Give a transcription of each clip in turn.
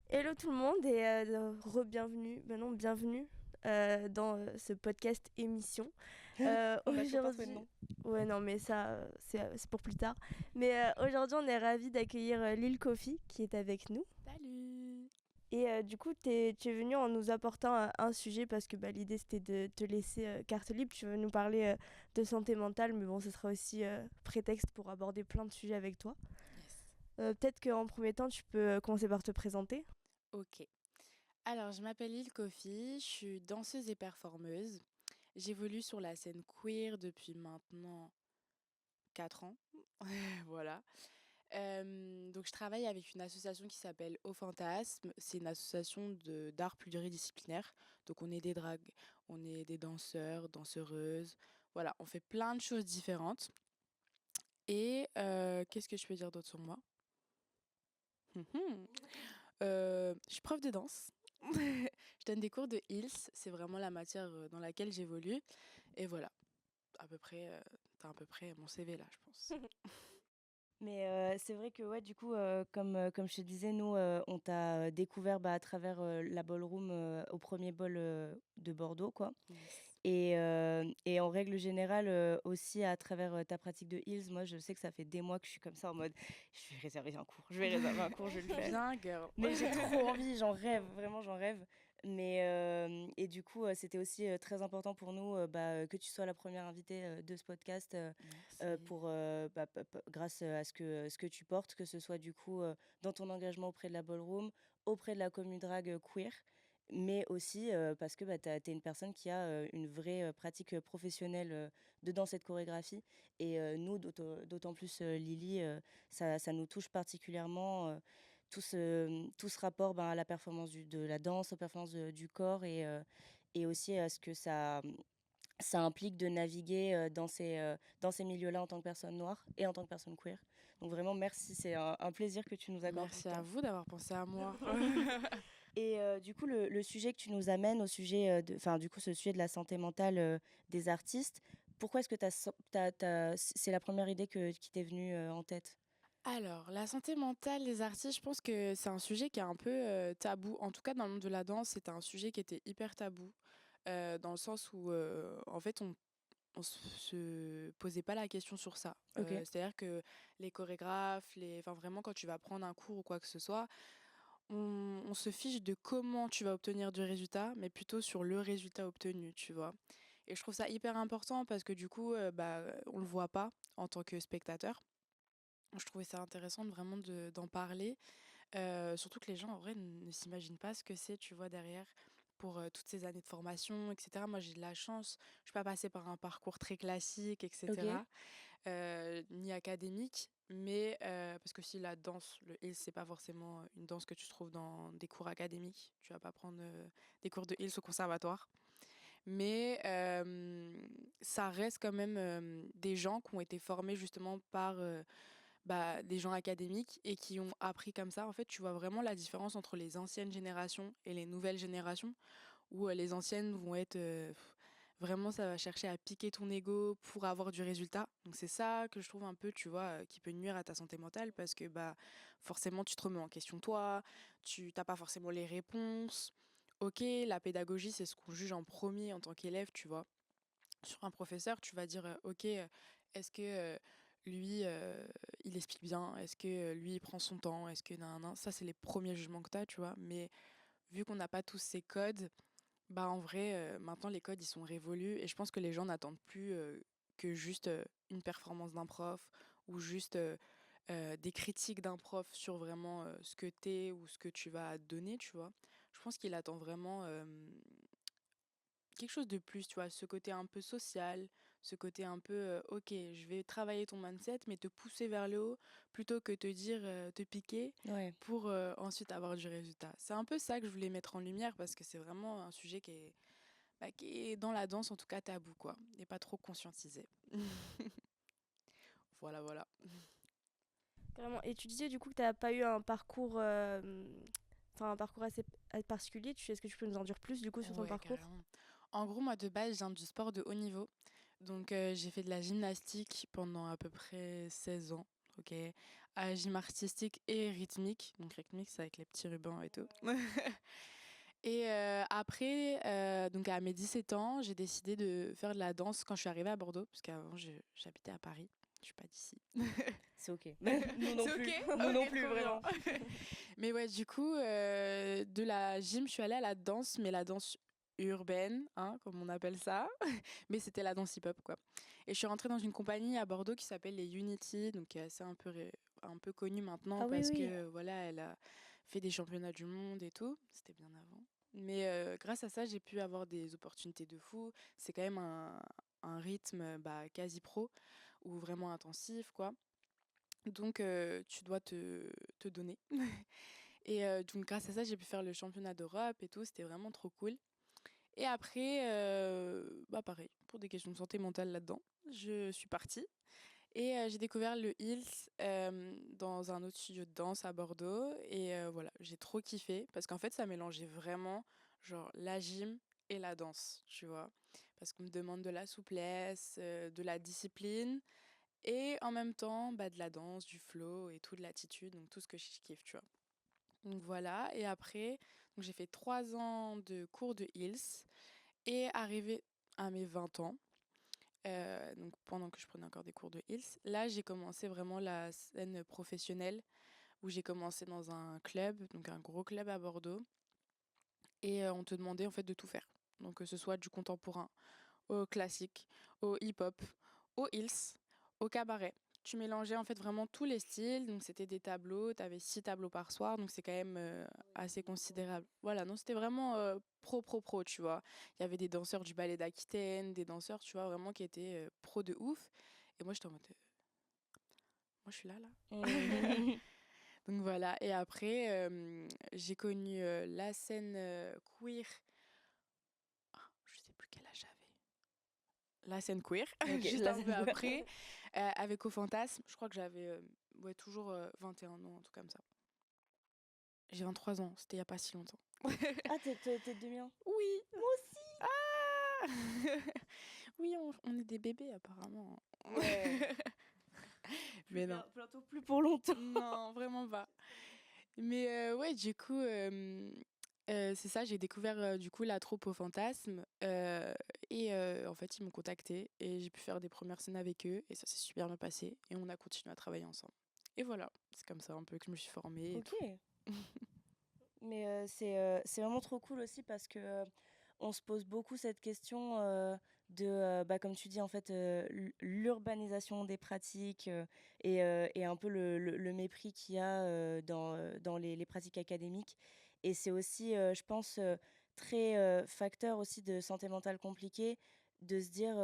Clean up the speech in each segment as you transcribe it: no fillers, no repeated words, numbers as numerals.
Hello tout le monde et re-bienvenue, bienvenue dans ce podcast émission. On a trop parfait de Aujourd'hui, nom. ouais non mais ça c'est pour plus tard. Mais aujourd'hui on est ravis d'accueillir Lil Kofi qui est avec nous. Salut. Et du coup tu es venu en nous apportant un sujet parce que l'idée c'était de te laisser carte libre. Tu veux nous parler de santé mentale mais bon ce sera aussi prétexte pour aborder plein de sujets avec toi. Yes. Peut-être qu'en premier temps tu peux commencer par te présenter. Ok. Alors, je m'appelle Lil Kofi, je suis danseuse et performeuse. J'évolue sur la scène queer depuis maintenant 4 ans. Voilà. Donc, je travaille avec une association qui s'appelle Au Fantasme. C'est une association d'art pluridisciplinaire. Donc, on est des dragues, on est des danseurs, danseuses. Voilà, on fait plein de choses différentes. Et qu'est-ce que je peux dire d'autre sur moi? Je suis prof de danse. Je donne des cours de Heels, c'est vraiment la matière dans laquelle j'évolue. Et voilà, à peu près, t'as à peu près mon CV là, je pense. Mais c'est vrai que ouais, du coup, comme je te disais, nous, on t'a découvert à travers la ballroom au premier ball de Bordeaux, quoi. Yes. Et en règle générale, aussi à travers ta pratique de heels, moi, je sais que ça fait des mois que je suis comme ça en mode, je vais réserver un cours, je vais réserver un cours, je vais le faire. Bien, girl. Mais j'ai trop envie, j'en rêve, vraiment j'en rêve. Mais et du coup, c'était aussi très important pour nous que tu sois la première invitée de ce podcast Merci. pour, grâce à ce que tu portes, que ce soit du coup dans ton engagement auprès de la ballroom, auprès de la commu drag queer, mais aussi parce que tu es une personne qui a une vraie pratique professionnelle de danse et de chorégraphie. Et nous, d'autant plus Lily, ça nous touche particulièrement. Tout ce rapport à la performance de la danse, aux performances du corps et aussi à ce que ça implique de naviguer dans ces milieux-là en tant que personne noire et en tant que personne queer. Donc vraiment, merci, c'est un plaisir que tu nous accordes du Merci à temps. vous d'avoir pensé à moi. Et du coup, le sujet que tu nous amènes au sujet du coup, ce sujet de la santé mentale des artistes, pourquoi est-ce que c'est la première idée qui t'est venue en tête? Alors, la santé mentale des artistes, je pense que c'est un sujet qui est un peu tabou. En tout cas, dans le monde de la danse, c'était un sujet qui était hyper tabou, dans le sens où, en fait, on se posait pas la question sur ça. Ok. C'est-à-dire que les chorégraphes, enfin vraiment quand tu vas prendre un cours ou quoi que ce soit, on se fiche de comment tu vas obtenir du résultat, mais plutôt sur le résultat obtenu, tu vois. Et je trouve ça hyper important parce que du coup, on le voit pas en tant que spectateur. Je trouvais ça intéressant vraiment d'en parler, surtout que les gens en vrai ne s'imaginent pas ce que c'est, tu vois, derrière pour, toutes ces années de formation et cetera. Moi, j'ai de la chance, je suis pas passée par un parcours très classique et Ok. cetera, ni académique, mais parce que si la danse, le Heels, c'est pas forcément une danse que tu trouves dans des cours académiques. Tu vas pas prendre, des cours de Heels au conservatoire, mais ça reste quand même, des gens qui ont été formés justement par, des gens académiques et qui ont appris comme ça. En fait, tu vois vraiment la différence entre les anciennes générations et les nouvelles générations, où les anciennes vont être vraiment, ça va chercher à piquer ton ego pour avoir du résultat. Donc c'est ça que je trouve un peu, tu vois, qui peut nuire à ta santé mentale parce que forcément tu te remets en question toi, tu t'as pas forcément les réponses. Ok, la pédagogie c'est ce qu'on juge en premier en tant qu'élève, tu vois. Sur un professeur, tu vas dire ok, est-ce que lui il explique bien, est-ce que lui il prend son temps, est-ce que nan, nan. Ça c'est les premiers jugements que tu as, tu vois. Mais vu qu'on n'a pas tous ces codes, en vrai, maintenant les codes ils sont révolus et je pense que les gens n'attendent plus que juste une performance d'un prof ou juste des critiques d'un prof sur vraiment ce que t'es ou ce que tu vas donner, tu vois. Je pense qu'il attend vraiment quelque chose de plus, tu vois, ce côté un peu social, ce côté un peu ok, je vais travailler ton mindset, mais te pousser vers le haut plutôt que te dire, te piquer Ouais. pour ensuite avoir du résultat. C'est un peu ça que je voulais mettre en lumière parce que c'est vraiment un sujet qui est dans la danse en tout cas tabou quoi, et pas trop conscientisé. Voilà, voilà. Carrément. Et tu disais du coup que tu n'as pas eu un parcours, un parcours assez particulier. Est-ce que tu peux nous en dire plus du coup sur ton Ouais, parcours? carrément. En gros, moi de base, je viens du sport de haut niveau. Donc j'ai fait de la gymnastique pendant à peu près 16 ans. Ok. gym artistique et rythmique. Donc rythmique, c'est avec les petits rubans et tout. Et après, donc à mes 17 ans, j'ai décidé de faire de la danse quand je suis arrivée à Bordeaux, parce qu'avant, j'habitais à Paris. Je suis pas d'ici. C'est OK. Nous non C'est plus. OK? Nous non OK, plus, trop bien. vraiment. Mais ouais, du coup, de la gym, je suis allée à la danse, mais la danse urbaine, hein, comme on appelle ça. Mais c'était la danse hip-hop, quoi. Et je suis rentrée dans une compagnie à Bordeaux qui s'appelle les Unity, donc qui est assez un peu connue maintenant Ah oui, parce oui. que voilà, elle a fait des championnats du monde et tout. C'était bien avant. Mais grâce à ça, j'ai pu avoir des opportunités de fou. C'est quand même un rythme quasi pro ou vraiment intensif, quoi. Donc tu dois te donner. Et donc grâce à ça, j'ai pu faire le championnat d'Europe et tout. C'était vraiment trop cool. Et après, pareil, pour des questions de santé mentale là-dedans, je suis partie. Et j'ai découvert le Hills dans un autre studio de danse à Bordeaux. Et voilà, j'ai trop kiffé parce qu'en fait, ça mélangeait vraiment genre la gym et la danse, tu vois. Parce qu'on me demande de la souplesse, de la discipline et en même temps de la danse, du flow et tout, de l'attitude, donc tout ce que je kiffe, tu vois. Donc voilà, et après, donc j'ai fait 3 ans de cours de Hills et arrivé à mes 20 ans, donc pendant que je prenais encore des cours de Hills, là j'ai commencé vraiment la scène professionnelle où j'ai commencé dans un club, donc un gros club à Bordeaux, et on te demandait en fait de tout faire. Donc que ce soit du contemporain au classique, au hip-hop, au Hills, au cabaret. Tu mélangeais en fait vraiment tous les styles, donc c'était des tableaux, tu avais 6 tableaux par soir, donc c'est quand même assez considérable. Voilà, non, c'était vraiment pro, tu vois. Il y avait des danseurs du ballet d'Aquitaine, des danseurs, tu vois, vraiment qui étaient pro de ouf. Et moi, j'étais en mode, moi, je suis là. Mmh. Donc voilà, et après, j'ai connu la scène queer, je sais plus quel âge j'avais. La scène queer, OK, juste là, un peu après, avec Au Fantasme. Je crois que j'avais toujours 21 ans, un truc comme ça. J'ai 23 ans, c'était il y a pas si longtemps. Ah, t'es 2001? Oui. Moi aussi! Ah oui, on est des bébés apparemment. Ouais. Mais non. Bientôt plus pour longtemps. Non, vraiment pas. Mais ouais, du coup, c'est ça, j'ai découvert du coup la troupe Au Fantasme. Et en fait, ils m'ont contacté et j'ai pu faire des premières scènes avec eux. Et ça s'est super bien passé. Et on a continué à travailler ensemble. Et voilà, c'est comme ça un peu que je me suis formée et tout. OK. Mais c'est vraiment trop cool aussi parce que, on se pose beaucoup cette question, comme tu dis, en fait, l'urbanisation des pratiques, et un peu le mépris qu'il y a, dans les pratiques académiques et c'est aussi, je pense, très, facteur aussi de santé mentale compliquée de se dire,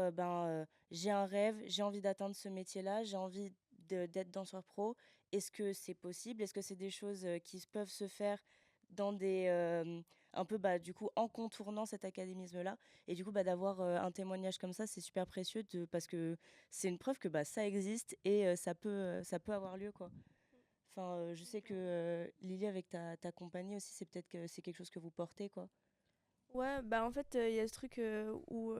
«J'ai un rêve, j'ai envie d'atteindre ce métier-là, j'ai envie d'être danseur pro. Est-ce que c'est possible? Est-ce que c'est des choses, qui peuvent se faire dans des, un peu, du coup, en contournant cet académisme-là et du coup, d'avoir, un témoignage comme ça, c'est super précieux parce que c'est une preuve que, ça existe et ça peut avoir lieu, quoi. Enfin, je sais que, Lily, avec ta compagnie aussi, c'est peut-être que c'est quelque chose que vous portez, quoi? Ouais, en fait, il y a ce truc où.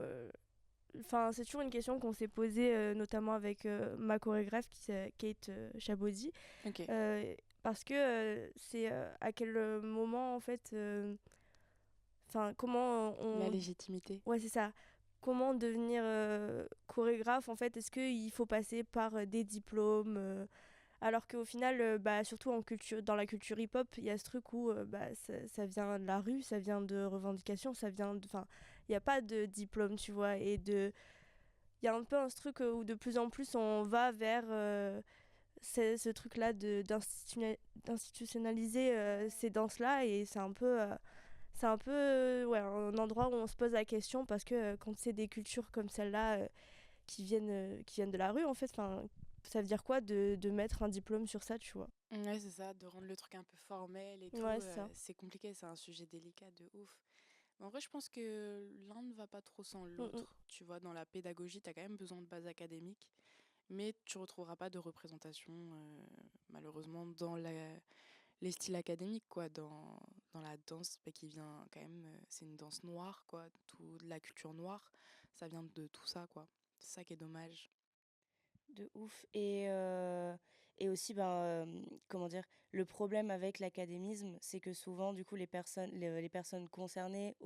Enfin, c'est toujours une question qu'on s'est posée, notamment avec ma chorégraphe qui c'est Kate Chabaudy. Ok. Parce que c'est à quel moment, en fait. Enfin, comment La on. légitimité. Ouais, c'est ça. Comment devenir chorégraphe, en fait? Est-ce qu'il faut passer par des diplômes alors qu'au final, surtout dans la culture hip-hop, il y a ce truc où ça vient de la rue, ça vient de revendications, ça vient de... Enfin, il n'y a pas de diplôme, tu vois. Il y a un peu ce truc où de plus en plus on va vers ce truc-là d'institutionnaliser ces danses-là. Et c'est un peu ouais, un endroit où on se pose la question parce que quand c'est des cultures comme celle-là qui viennent de la rue, en fait, ça veut dire quoi de mettre un diplôme sur ça, tu vois. Ouais, c'est ça, de rendre le truc un peu formel et tout. Ouais, c'est ça. C'est compliqué, c'est un sujet délicat de ouf. Mais en vrai, je pense que l'un ne va pas trop sans Mm, mm. l'autre. Tu vois, dans la pédagogie, tu as quand même besoin de base académique, mais tu retrouveras pas de représentation, malheureusement, dans les styles académiques, quoi. Dans la danse, qui vient quand même, c'est une danse noire, quoi. Toute la culture noire, ça vient de tout ça, quoi. C'est ça qui est dommage. De ouf Et aussi, comment dire? Le problème avec l'académisme, c'est que souvent, du coup, les personnes concernées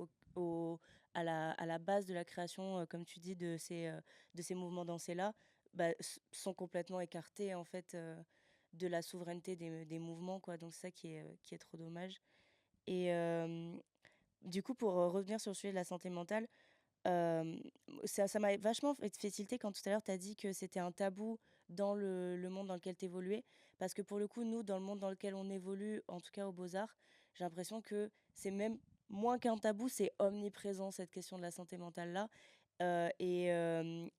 à la base de la création, comme tu dis, de ces mouvements dansés-là, sont complètement écartées, en fait, de la souveraineté des mouvements, quoi. Donc c'est ça qui est trop dommage. Et du coup, pour revenir sur le sujet de la santé mentale, Hem, ça m'a vachement fait tilter quand tout à l'heure tu as dit que c'était un tabou dans le monde dans lequel tu évoluais. Parce que pour le coup, nous, dans le monde dans lequel on évolue, en tout cas aux Beaux-Arts, j'ai l'impression que c'est même moins qu'un tabou, c'est omniprésent cette question de la santé mentale-là. Heu et hem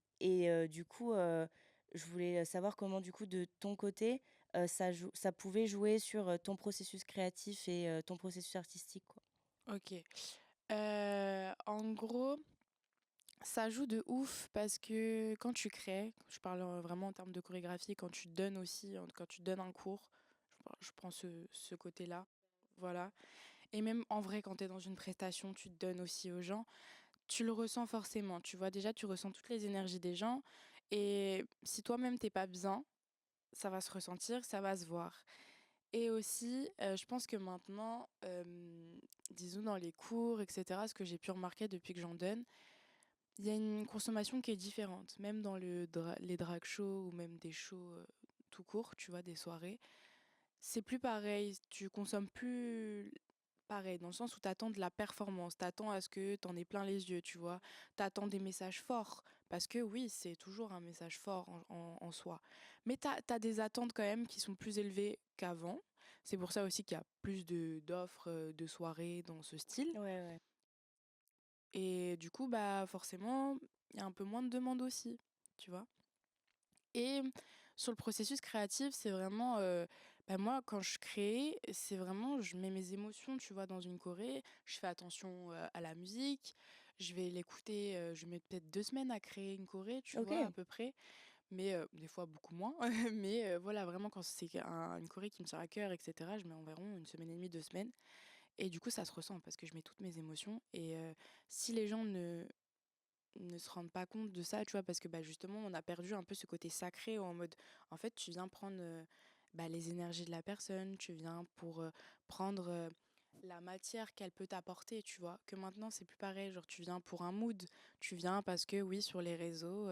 du coup, je voulais savoir comment du coup de ton côté, ça pouvait jouer sur, ton processus créatif et ton processus artistique, quoi? OK. En gros, ça joue de ouf parce que quand tu crées, je parle vraiment en termes de chorégraphie, quand tu donnes aussi, quand tu donnes un cours, je prends ce côté-là, voilà. Et même en vrai, quand tu es dans une prestation, tu te donnes aussi aux gens, tu le ressens forcément, tu vois. Déjà, tu ressens toutes les énergies des gens et si toi-même t'es pas bien, ça va se ressentir, ça va se voir. Et aussi, je pense que maintenant, disons dans les cours et cetera, ce que j'ai pu remarquer depuis que j'en donne, il y a une consommation qui est différente. Même dans les drag shows ou même des shows, tout court, tu vois, des soirées. C'est plus pareil, tu consommes plus pareil, dans le sens où tu attends de la performance, tu attends à ce que tu en aies plein les yeux, tu vois. Tu attends des messages forts, parce que oui, c'est toujours un message fort en soi. Mais tu as des attentes quand même qui sont plus élevées qu'avant. C'est pour ça aussi qu'il y a plus d'offres de soirées dans ce style. Ouais, ouais. Et du coup, bah forcément, il y a un peu moins de demandes aussi, tu vois. Et sur le processus créatif, c'est vraiment, moi, quand je crée, c'est vraiment, je mets mes émotions, tu vois, dans une choré. Je fais attention à la musique. Je vais l'écouter, je mets peut-être 2 semaines à créer une choré, tu vois, à OK. peu près. Mais des fois beaucoup moins. Mais voilà, vraiment, quand c'est une choré qui me tient à cœur, etc., je mets environ 1 semaine et demie, 2 semaines. Et du coup, ça se ressent parce que je mets toutes mes émotions. Et si les gens ne se rendent pas compte de ça, tu vois, parce que justement, on a perdu un peu ce côté sacré en mode, en fait, tu viens prendre les énergies de la personne, tu viens pour prendre la matière qu'elle peut t'apporter, tu vois, que maintenant, c'est plus pareil, genre, tu viens pour un mood, tu viens parce que, oui, sur les réseaux,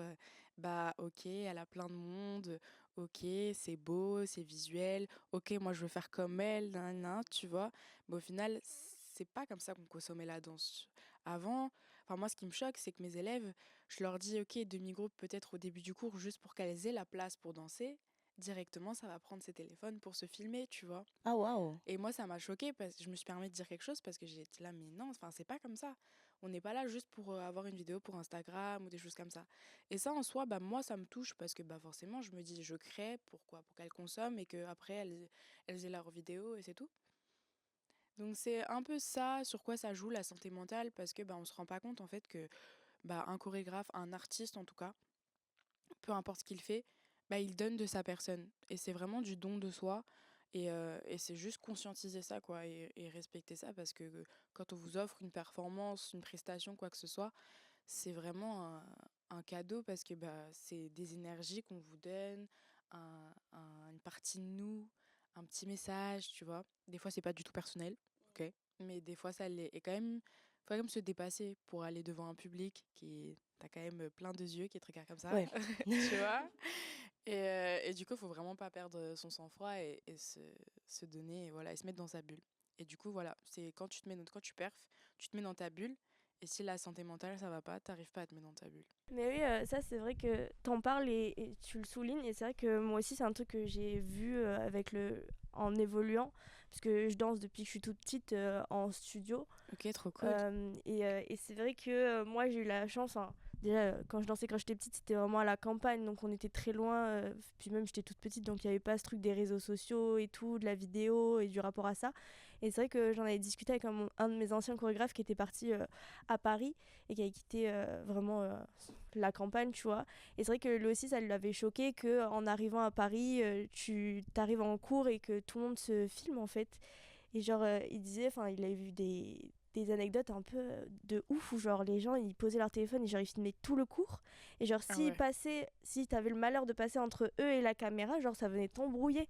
ok, elle a plein de monde, ok, c'est beau, c'est visuel, ok, moi, je veux faire comme elle, nan, nan, tu vois, mais au final, c'est pas comme ça qu'on consommait la danse. Avant, enfin, moi, ce qui me choque, c'est que mes élèves, je leur dis, ok, demi-groupe peut-être au début du cours, juste pour qu'elles aient la place pour danser. Directement, ça va prendre ses téléphones pour se filmer, tu vois. Ah waouh! Et moi, ça m'a choquée parce que je me suis permis de dire quelque chose parce que j'ai été là, mais non, enfin, c'est pas comme ça. On n'est pas là juste pour avoir une vidéo pour Instagram ou des choses comme ça. Et ça, en soi, moi, ça me touche parce que forcément, je me dis, je crée, pourquoi? Pour qu'elles consomment et qu'après, elles aient leur vidéo et c'est tout. Donc c'est un peu ça sur quoi ça joue la santé mentale parce que on se rend pas compte en fait que un chorégraphe, un artiste en tout cas, peu importe ce qu'il fait, il donne de sa personne et c'est vraiment du don de soi et c'est juste conscientiser ça quoi et respecter ça parce que quand on vous offre une performance, une prestation, quoi que ce soit, c'est vraiment un cadeau parce que c'est des énergies qu'on vous donne, une partie de nous, un petit message, tu vois. Des fois, c'est pas du tout personnel, ok, mais des fois, ça l'est. Et faut quand même se dépasser pour aller devant un public t'as quand même plein de yeux qui te regardent comme ça, Ouais. tu vois. Et du coup, faut vraiment pas perdre son sang-froid et se donner, et voilà, et se mettre dans sa bulle. Et du coup, voilà, c'est quand tu perfs, tu te mets dans ta bulle. Et si la santé mentale, ça va pas, t'arrives pas à te mettre dans ta bulle. Mais oui, ça c'est vrai que t'en parles et tu le soulignes et c'est vrai que moi aussi c'est un truc que j'ai vu en évoluant parce que je danse depuis que je suis toute petite en studio. Ok, trop cool. Et c'est vrai que moi j'ai eu la chance, hein, déjà quand je dansais quand j'étais petite c'était vraiment à la campagne donc on était très loin, puis même j'étais toute petite donc il n'y avait pas ce truc des réseaux sociaux et tout, de la vidéo et du rapport à ça. Et c'est vrai que j'en avais discuté avec un de mes anciens chorégraphes qui était parti à Paris et qui avait quitté vraiment la campagne, tu vois. Et c'est vrai que lui aussi ça lui avait choqué qu'en arrivant à Paris tu t'arrives en cours et que tout le monde se filme en fait. Et genre il disait, enfin il avait vu des des anecdotes un peu de ouf où genre les gens ils posaient leur téléphone et genre ils filmaient tout le cours et genre Ah s'ils ouais. passaient, si t'avais le malheur de passer entre eux et la caméra, genre ça venait t'embrouiller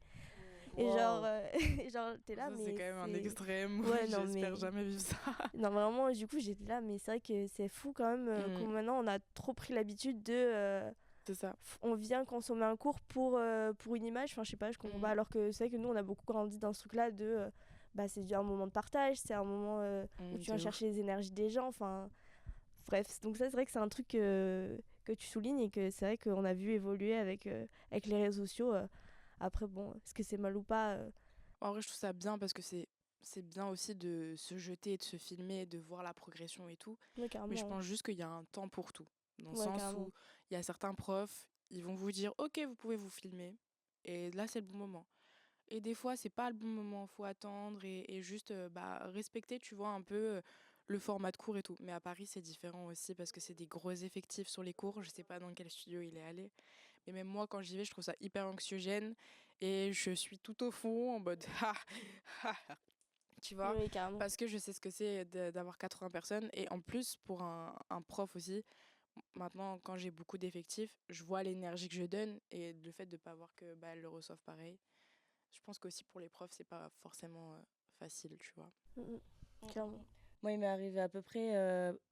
et genre Wow. et genre t'es là Ça, c'est mais quand même un c'est extrême. ouais non J'espère mais jamais vivre ça. non vraiment du coup j'étais là mais c'est vrai que c'est fou quand même Mm, comme maintenant on a trop pris l'habitude de c'est ça. on vient consommer un cours pour une image, enfin je sais pas, je comprends pas. Mm, Alors que c'est vrai que nous on a beaucoup grandi dans ce truc là de bah c'est un moment de partage, c'est un moment où tu viens de ouf. chercher les énergies des gens, enfin bref. Donc ça c'est vrai que c'est un truc que tu soulignes et que c'est vrai qu'on a vu évoluer avec les réseaux sociaux. Après bon, est-ce que c'est mal ou pas En vrai, je trouve ça bien parce que c'est bien aussi de se jeter et de se filmer, de voir la progression et tout. Ouais Mais je carrément, pense juste qu'il y a un temps pour tout. Dans le ouais sens carrément. où il y a certains profs, ils vont vous dire OK, vous pouvez vous filmer. Et là, c'est le bon moment. Et des fois, c'est pas le bon moment, faut attendre et juste bah, respecter, tu vois, un peu le format de cours et tout. Mais à Paris, c'est différent aussi parce que c'est des gros effectifs sur les cours. Je sais pas dans quel studio il est allé. Mais même moi, quand j'y vais, je trouve ça hyper anxiogène. Et je suis tout au fond en mode tu vois, Oui carrément. parce que je sais ce que c'est d'avoir 80 personnes. Et en plus, pour un prof aussi, maintenant, quand j'ai beaucoup d'effectifs, je vois l'énergie que je donne et le fait de ne pas voir que bah, elles le reçoivent pareil. Je pense qu'aussi pour les profs, c'est pas forcément facile, tu vois. Mm, mm, Mm, mm, clairement. mm. Moi, il m'est arrivé à peu près.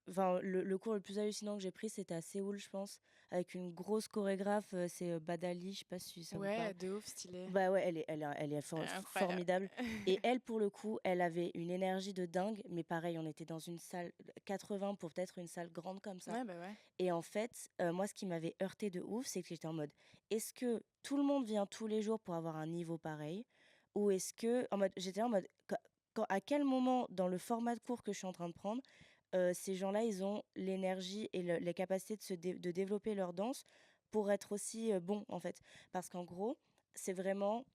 Enfin, le cours le plus hallucinant que j'ai pris, c'était à Séoul, je pense, avec une grosse chorégraphe. C'est Badali, je sais pas si ça vous Ouais, parle. de ouf, stylé. Bah ouais, elle est Incroyable. formidable. Et elle, pour le coup, elle avait une énergie de dingue. Mais pareil, on était dans une salle 80 pour peut-être une salle grande comme ça. Ouais, bah ouais. Et en fait, moi, ce qui m'avait heurté de ouf, c'est que j'étais en mode, est-ce que tout le monde vient tous les jours pour avoir un niveau pareil? Ou est-ce que, en mode, j'étais en mode, à quel moment dans le format de cours que je suis en train de prendre, ces gens-là, ils ont l'énergie et les capacités de développer leur danse pour être aussi bons, en fait. Parce qu'en gros, c'est vraiment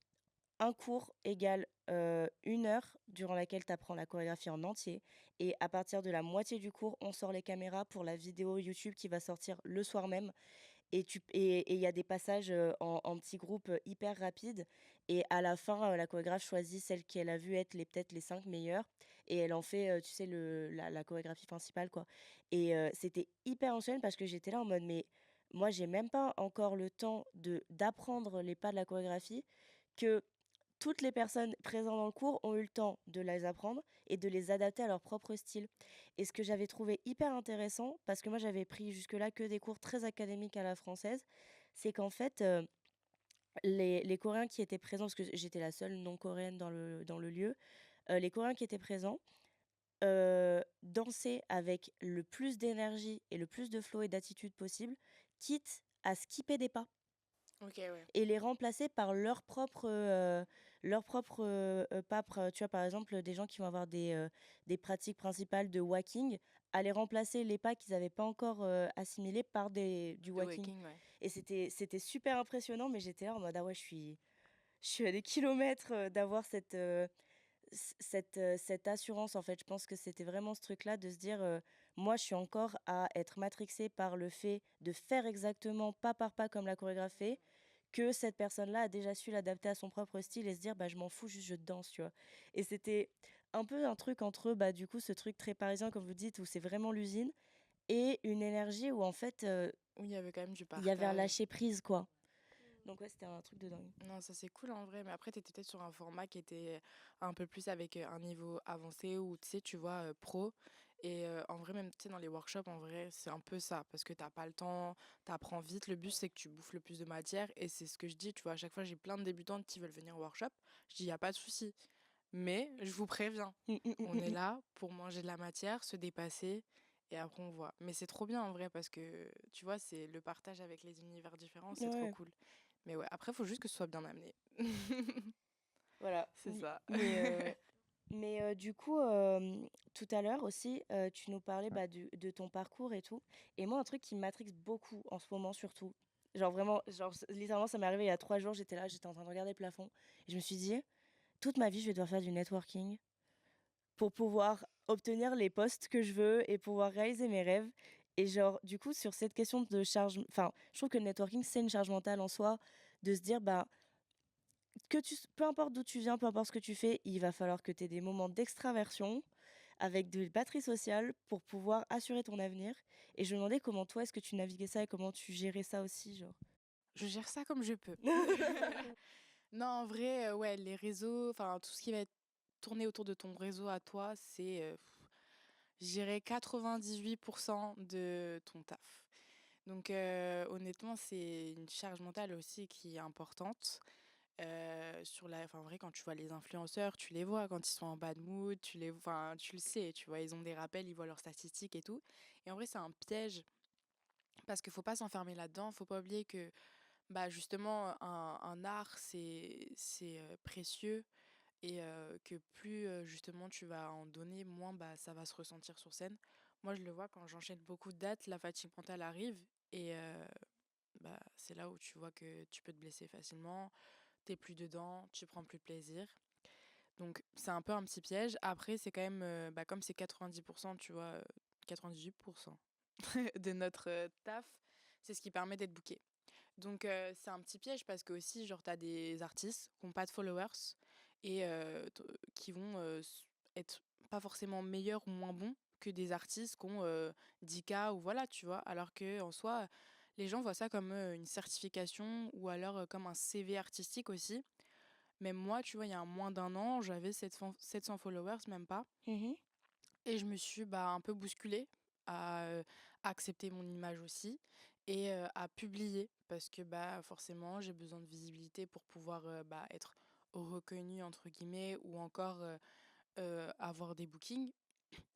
un cours égale 1 heure durant laquelle tu apprends la chorégraphie en entier. Et à partir de la moitié du cours, on sort les caméras pour la vidéo YouTube qui va sortir le soir même. Et il y a des passages en petits groupes hyper rapides. Et à la fin, la chorégraphe choisit celles qu'elle a vues être peut-être les 5 meilleures. Et elle en fait, tu sais, la chorégraphie principale, quoi. Et c'était hyper ancien parce que j'étais là en mode, mais moi, j'ai même pas encore le temps d'apprendre les pas de la chorégraphie que toutes les personnes présentes dans le cours ont eu le temps de les apprendre et de les adapter à leur propre style. Et ce que j'avais trouvé hyper intéressant, parce que moi j'avais pris jusque-là que des cours très académiques à la française, c'est qu'en fait, les Coréens qui étaient présents, parce que j'étais la seule non-coréenne dans le lieu, les Coréens qui étaient présents dansaient avec le plus d'énergie et le plus de flow et d'attitude possible, quitte à skipper des pas Ok, ouais. et les remplacer par leur propre pas. Tu vois, par exemple, des gens qui vont avoir des pratiques principales de walking, à les remplacer les pas qu'ils n'avaient pas encore assimilés par du The walking. Waking, ouais. Et c'était super impressionnant, mais j'étais là en mode, ah ouais, je suis à des kilomètres d'avoir cette assurance, en fait. Je pense que c'était vraiment ce truc-là de se dire, moi, je suis encore à être matrixée par le fait de faire exactement pas par pas comme la chorégraphie, que cette personne-là a déjà su l'adapter à son propre style et se dire, bah, je m'en fous, juste je danse, tu vois. Et c'était un peu un truc entre, bah, du coup, ce truc très parisien, comme vous dites, où c'est vraiment l'usine, et une énergie où, en fait, Où il y avait quand même du il y avait un partage. lâcher prise, quoi. Donc, ouais, c'était un truc de dingue. Non, ça c'est cool en vrai, mais après t'étais peut-être sur un format qui était un peu plus avec un niveau avancé ou tu sais, tu vois, pro. Et en vrai, même tu sais, dans les workshops, en vrai, c'est un peu ça, parce que t'as pas le temps, t'apprends vite. Le but, c'est que tu bouffes le plus de matière, et c'est ce que je dis, tu vois, à chaque fois, j'ai plein de débutantes qui veulent venir au workshop. Je dis, y a pas de souci, mais je vous préviens, on est là pour manger de la matière, se dépasser, et après on voit. Mais c'est trop bien en vrai, parce que tu vois, c'est le partage avec les univers différents, c'est trop Ouais. cool. Mais ouais, après, faut juste que ce soit bien amené. Voilà. C'est ça. Mais du coup, tout à l'heure aussi, tu nous parlais bah, de ton parcours et tout. Et moi, un truc qui m'attriste beaucoup en ce moment, surtout, genre vraiment, genre, littéralement, ça m'est arrivé il y a 3 jours, j'étais là, j'étais en train de regarder le plafond. Et je me suis dit, toute ma vie, je vais devoir faire du networking pour pouvoir obtenir les postes que je veux et pouvoir réaliser mes rêves. Et genre, du coup, sur cette question de charge, enfin, je trouve que le networking, c'est une charge mentale en soi, de se dire, bah, peu importe d'où tu viens, peu importe ce que tu fais, il va falloir que tu aies des moments d'extraversion avec de batterie sociale pour pouvoir assurer ton avenir. Et je me demandais comment toi, est-ce que tu naviguais ça et comment tu gérais ça aussi, genre? Je gère ça comme je peux. Non, en vrai, ouais, les réseaux, enfin, tout ce qui va être tourné autour de ton réseau à toi, c'est, je dirais 98% de ton taf. Donc, honnêtement, c'est une charge mentale aussi qui est importante. Enfin, en vrai, quand tu vois les influenceurs, tu les vois quand ils sont en bad mood, enfin, tu le sais, tu vois, ils ont des rappels, ils voient leurs statistiques et tout. Et en vrai, c'est un piège parce qu'il faut pas s'enfermer là-dedans. Faut pas oublier que, bah, justement, un art, c'est précieux et que plus justement tu vas en donner, moins bah, ça va se ressentir sur scène. Moi, je le vois quand j'enchaîne beaucoup de dates, la fatigue mentale arrive et bah, c'est là où tu vois que tu peux te blesser facilement, t'es plus dedans, tu prends plus de plaisir. Donc c'est un peu un petit piège. Après, c'est quand même, bah, comme c'est 90%, tu vois, 98% de notre taf, c'est ce qui permet d'être booké. Donc c'est un petit piège parce que aussi, genre, t'as des artistes qui n'ont pas de followers et qui vont être pas forcément meilleurs ou moins bons que des artistes qui ont 10K ou voilà, tu vois. Alors que en soi, les gens voient ça comme une certification ou alors comme un CV artistique aussi. Même moi, tu vois, il y a moins d'un an, j'avais 700 followers, même pas. Mmh. Et je me suis bah, un peu bousculée à accepter mon image aussi et à publier parce que bah, forcément j'ai besoin de visibilité pour pouvoir bah, être reconnue entre guillemets ou encore avoir des bookings.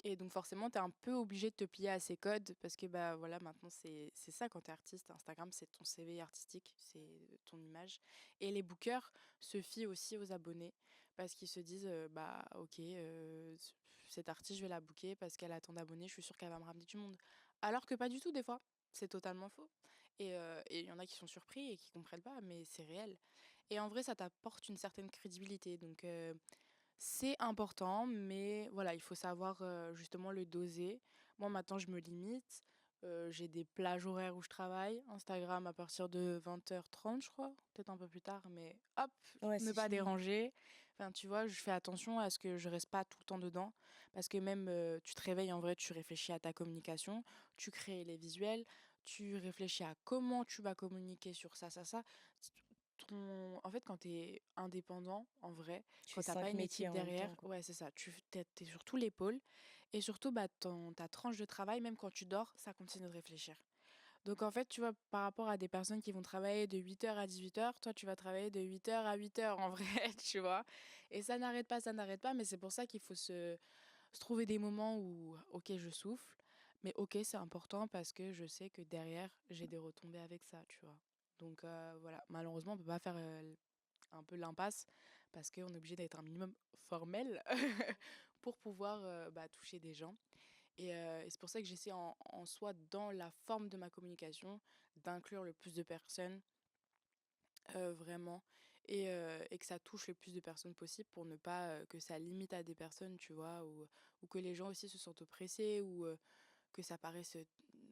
Et donc forcément tu es un peu obligé de te plier à ces codes parce que bah voilà maintenant c'est ça quand tu es artiste. Instagram c'est ton CV artistique, c'est ton image. Et les bookers se fient aussi aux abonnés parce qu'ils se disent bah ok cette artiste je vais la booker parce qu'elle a tant d'abonnés, je suis sûre qu'elle va me ramener du monde. Alors que pas du tout des fois, c'est totalement faux. Et il y en a qui sont surpris et qui comprennent pas mais c'est réel. Et en vrai ça t'apporte une certaine crédibilité donc c'est important, mais voilà, il faut savoir justement le doser. Moi, maintenant, je me limite. J'ai des plages horaires où je travaille. Instagram à partir de 20h30, je crois. Peut-être un peu plus tard, mais hop, Ouais, ne c'est pas fini. déranger. Enfin, tu vois, je fais attention à ce que je reste pas tout le temps dedans. Parce que même, tu te réveilles, en vrai, tu réfléchis à ta communication. Tu crées les visuels. Tu réfléchis à comment tu vas communiquer sur ça. En fait, quand tu es indépendant, en vrai, Tu fais quand t'as pas 5 une métiers équipe en même derrière, temps, quoi. ouais, c'est ça, t'es sur tous les pôles. Et surtout, bah, ta tranche de travail, même quand tu dors, ça continue de réfléchir. Donc en fait, tu vois, par rapport à des personnes qui vont travailler de 8h à 18h, toi, tu vas travailler de 8h à 8h en vrai, tu vois. Et ça n'arrête pas, mais c'est pour ça qu'il faut se trouver des moments où, ok, je souffle, mais ok, c'est important parce que je sais que derrière, j'ai des retombées avec ça, tu vois. Donc voilà, malheureusement, on peut pas faire un peu l'impasse parce qu'on est obligé d'être un minimum formel pour pouvoir bah, toucher des gens. Et c'est pour ça que j'essaie en soi, dans la forme de ma communication, d'inclure le plus de personnes, vraiment, et que ça touche le plus de personnes possible pour ne pas que ça limite à des personnes, tu vois, ou que les gens aussi se sentent oppressés, ou que ça paraisse,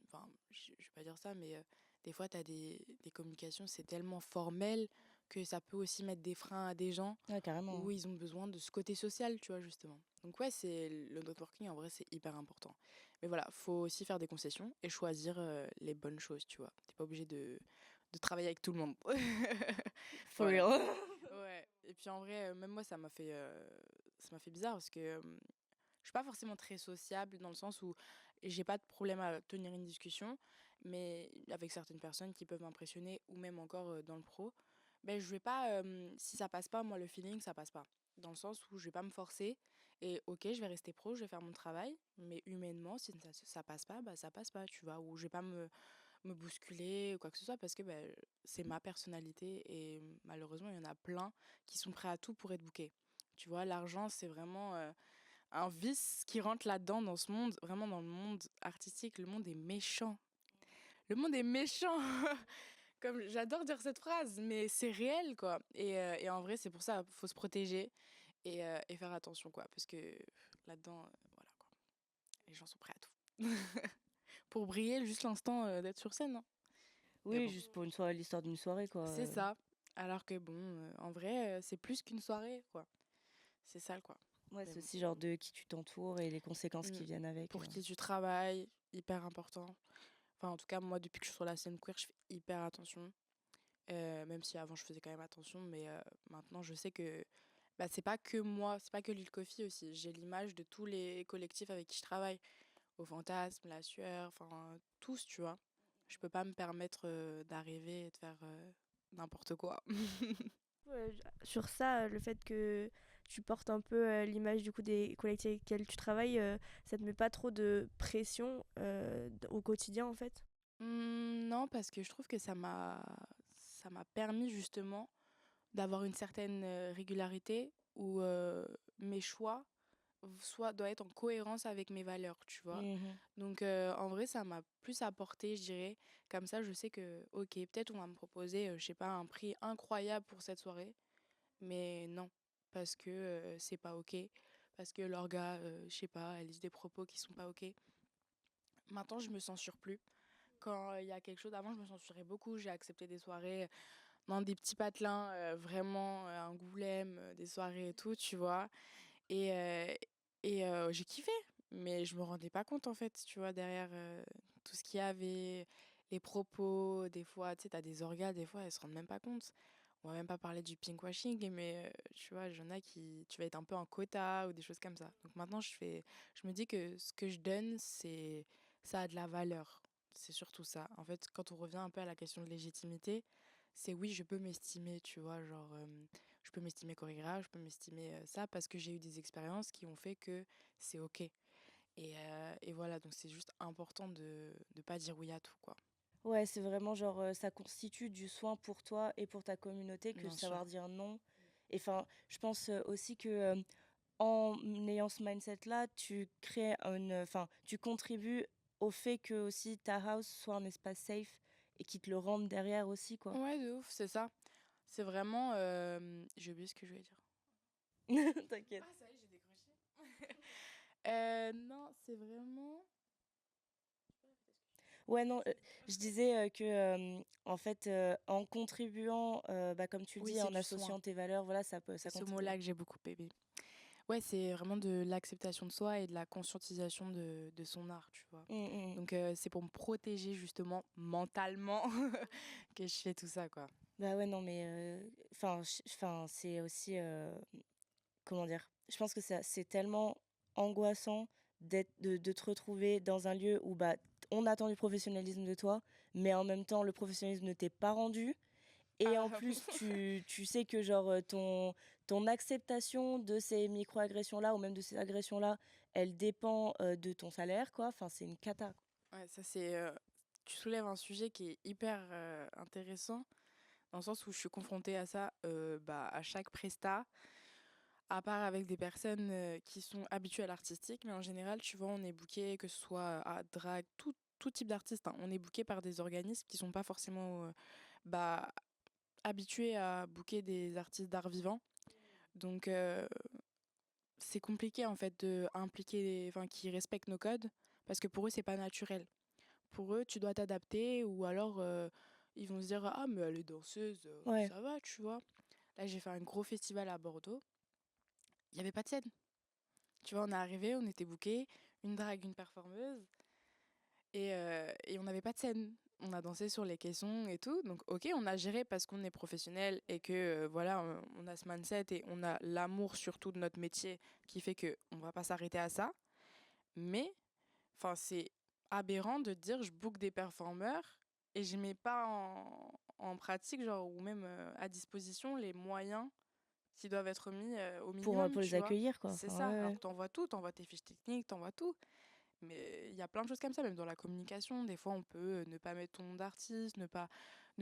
enfin, je vais pas dire ça, mais des fois, tu as des communications, c'est tellement formel que ça peut aussi mettre des freins à des gens Ouais, carrément, où hein. ils ont besoin de ce côté social, tu vois, justement. Donc ouais, c'est le networking, en vrai, c'est hyper important. Mais voilà, faut aussi faire des concessions et choisir les bonnes choses, tu vois. T'es pas obligé de travailler avec tout le monde. For Voilà. real. Ouais. Et puis en vrai, même moi, ça m'a fait bizarre parce que je suis pas forcément très sociable dans le sens où j'ai pas de problème à tenir une discussion, mais avec certaines personnes qui peuvent m'impressionner ou même encore dans le pro, ben je vais pas, si ça passe pas, moi le feeling ça passe pas. Dans le sens où je vais pas me forcer et ok, je vais rester pro, je vais faire mon travail, mais humainement, si ça passe pas, bah ça passe pas, tu vois, ou je vais pas me bousculer ou quoi que ce soit parce que ben, c'est ma personnalité et malheureusement, il y en a plein qui sont prêts à tout pour être bookés. Tu vois, l'argent, c'est vraiment un vice qui rentre là-dedans dans ce monde, vraiment dans le monde artistique, le monde est méchant. Le monde est méchant. Comme j'adore dire cette phrase, mais c'est réel quoi. Et en vrai, c'est pour ça faut se protéger et faire attention quoi, parce que là-dedans, voilà quoi, les gens sont prêts à tout. Pour briller juste l'instant d'être sur scène, hein. Mais Oui, bon, juste pour une soirée, l'histoire d'une soirée, quoi, c'est ça. Alors que bon, en vrai, c'est plus qu'une soirée quoi. C'est ça quoi. Ouais, Mais c'est bon. aussi genre de qui tu t'entoures et les conséquences Mm. qui viennent avec. Pour qui tu travailles, hyper important. Enfin, en tout cas, moi, depuis que je suis sur la scène queer, je fais hyper attention. Même si avant, je faisais quand même attention. Mais maintenant, je sais que bah, c'est pas que moi, c'est pas que Lil Coffee aussi. J'ai l'image de tous les collectifs avec qui je travaille. Au Fantasme, La Sueur, enfin, tous, tu vois. Je peux pas me permettre d'arriver et de faire n'importe quoi. Sur ça, le fait que tu portes un peu l'image du coup des collectifs avec lesquels tu travailles, ça te met pas trop de pression au quotidien en fait? Non, parce que je trouve que ça m'a permis justement d'avoir une certaine régularité où mes choix doivent être en cohérence avec mes valeurs, tu vois. Mmh. Donc en vrai, ça m'a plus apporté, je dirais. Comme ça, je sais que, ok, peut-être on va me proposer, je sais pas, un prix incroyable pour cette soirée, mais non, parce que c'est pas ok, parce que l'orga, je sais pas, elle dit des propos qui sont pas ok. Maintenant, je me censure plus. Quand il y a quelque chose, avant, je me censurais beaucoup. J'ai accepté des soirées dans des petits patelins, vraiment, Angoulême, des soirées et tout, tu vois. Et, j'ai kiffé, mais je me rendais pas compte, en fait, tu vois, derrière tout ce qu'il y avait, les propos, des fois, tu sais, t'as des orgas, des fois, elles se rendent même pas compte. On va même pas parler du pinkwashing, mais tu vois, il y en a qui, tu vas être un peu en quota ou des choses comme ça. Donc maintenant, je me dis que ce que je donne, ça a de la valeur. C'est surtout ça. En fait, quand on revient un peu à la question de légitimité, c'est oui, je peux m'estimer, tu vois, genre, je peux m'estimer chorégraphe, je peux m'estimer ça parce que j'ai eu des expériences qui ont fait que c'est ok. Et voilà, donc c'est juste important de ne pas dire oui à tout, quoi. Ouais, c'est vraiment genre, ça constitue du soin pour toi et pour ta communauté que de Bien sûr. savoir dire non. Et enfin, je pense, aussi que, en ayant ce mindset-là, tu crées tu contribues au fait que aussi ta house soit un espace safe et qui te le rende derrière aussi, quoi. Ouais, de ouf, c'est ça. C'est vraiment. J'ai oublié ce que je voulais dire. T'inquiète. Ah, ça y est, j'ai décroché. Non, c'est vraiment. Ouais, non, je disais, que, en fait, en contribuant, comme tu le Oui, dis, c'est en du soin. associant tes valeurs, voilà, C'est ça ce contribue. mot-là que j'ai beaucoup aimé. Ouais, c'est vraiment de l'acceptation de soi et de la conscientisation de son art, tu vois. Mmh mh. Donc, c'est pour me protéger justement mentalement que je fais tout ça, quoi. Bah, ouais, non, mais c'est aussi, comment dire? Je pense que c'est tellement angoissant de te retrouver dans un lieu où, bah, on attend du professionnalisme de toi, mais en même temps, le professionnalisme ne t'est pas rendu et en Ah, plus, tu sais que genre, ton acceptation de ces microagressions-là ou même de ces agressions-là, elle dépend, de ton salaire, quoi. Enfin, c'est une cata, quoi. ouais, ça c'est. Tu soulèves un sujet qui est hyper intéressant, dans le sens où je suis confrontée à ça bah, à chaque presta, à part avec des personnes qui sont habituées à l'artistique, mais en général, tu vois, on est booké, que ce soit à drag, tout type d'artiste, hein, on est booké par des organismes qui sont pas forcément bah, habitués à booker des artistes d'art vivant. Donc, c'est compliqué en fait de impliquer, enfin, qui respectent nos codes, parce que pour eux, c'est pas naturel. Pour eux, tu dois t'adapter, ou alors ils vont se dire ah, mais elle est danseuse, Ouais. ça va, tu vois. Là, j'ai fait un gros festival à Bordeaux, il n'y avait pas de scène. Tu vois, on est arrivé, on était bookés, une drague, une performeuse, et on n'avait pas de scène. On a dansé sur les caissons et tout, donc ok, on a géré parce qu'on est professionnel et que voilà, on a ce mindset et on a l'amour surtout de notre métier qui fait que on va pas s'arrêter à ça. Mais enfin, c'est aberrant de dire je book des performeurs et je mets pas en pratique, genre, ou même à disposition les moyens qui doivent être mis au minimum, Pour les tu vois. accueillir, quoi. C'est Enfin, ça, ouais, alors ouais. que t'envoies tout, t'envoies tes fiches techniques, t'envoies tout. Mais il y a plein de choses comme ça, même dans la communication. Des fois, on peut ne pas mettre ton nom d'artiste, ne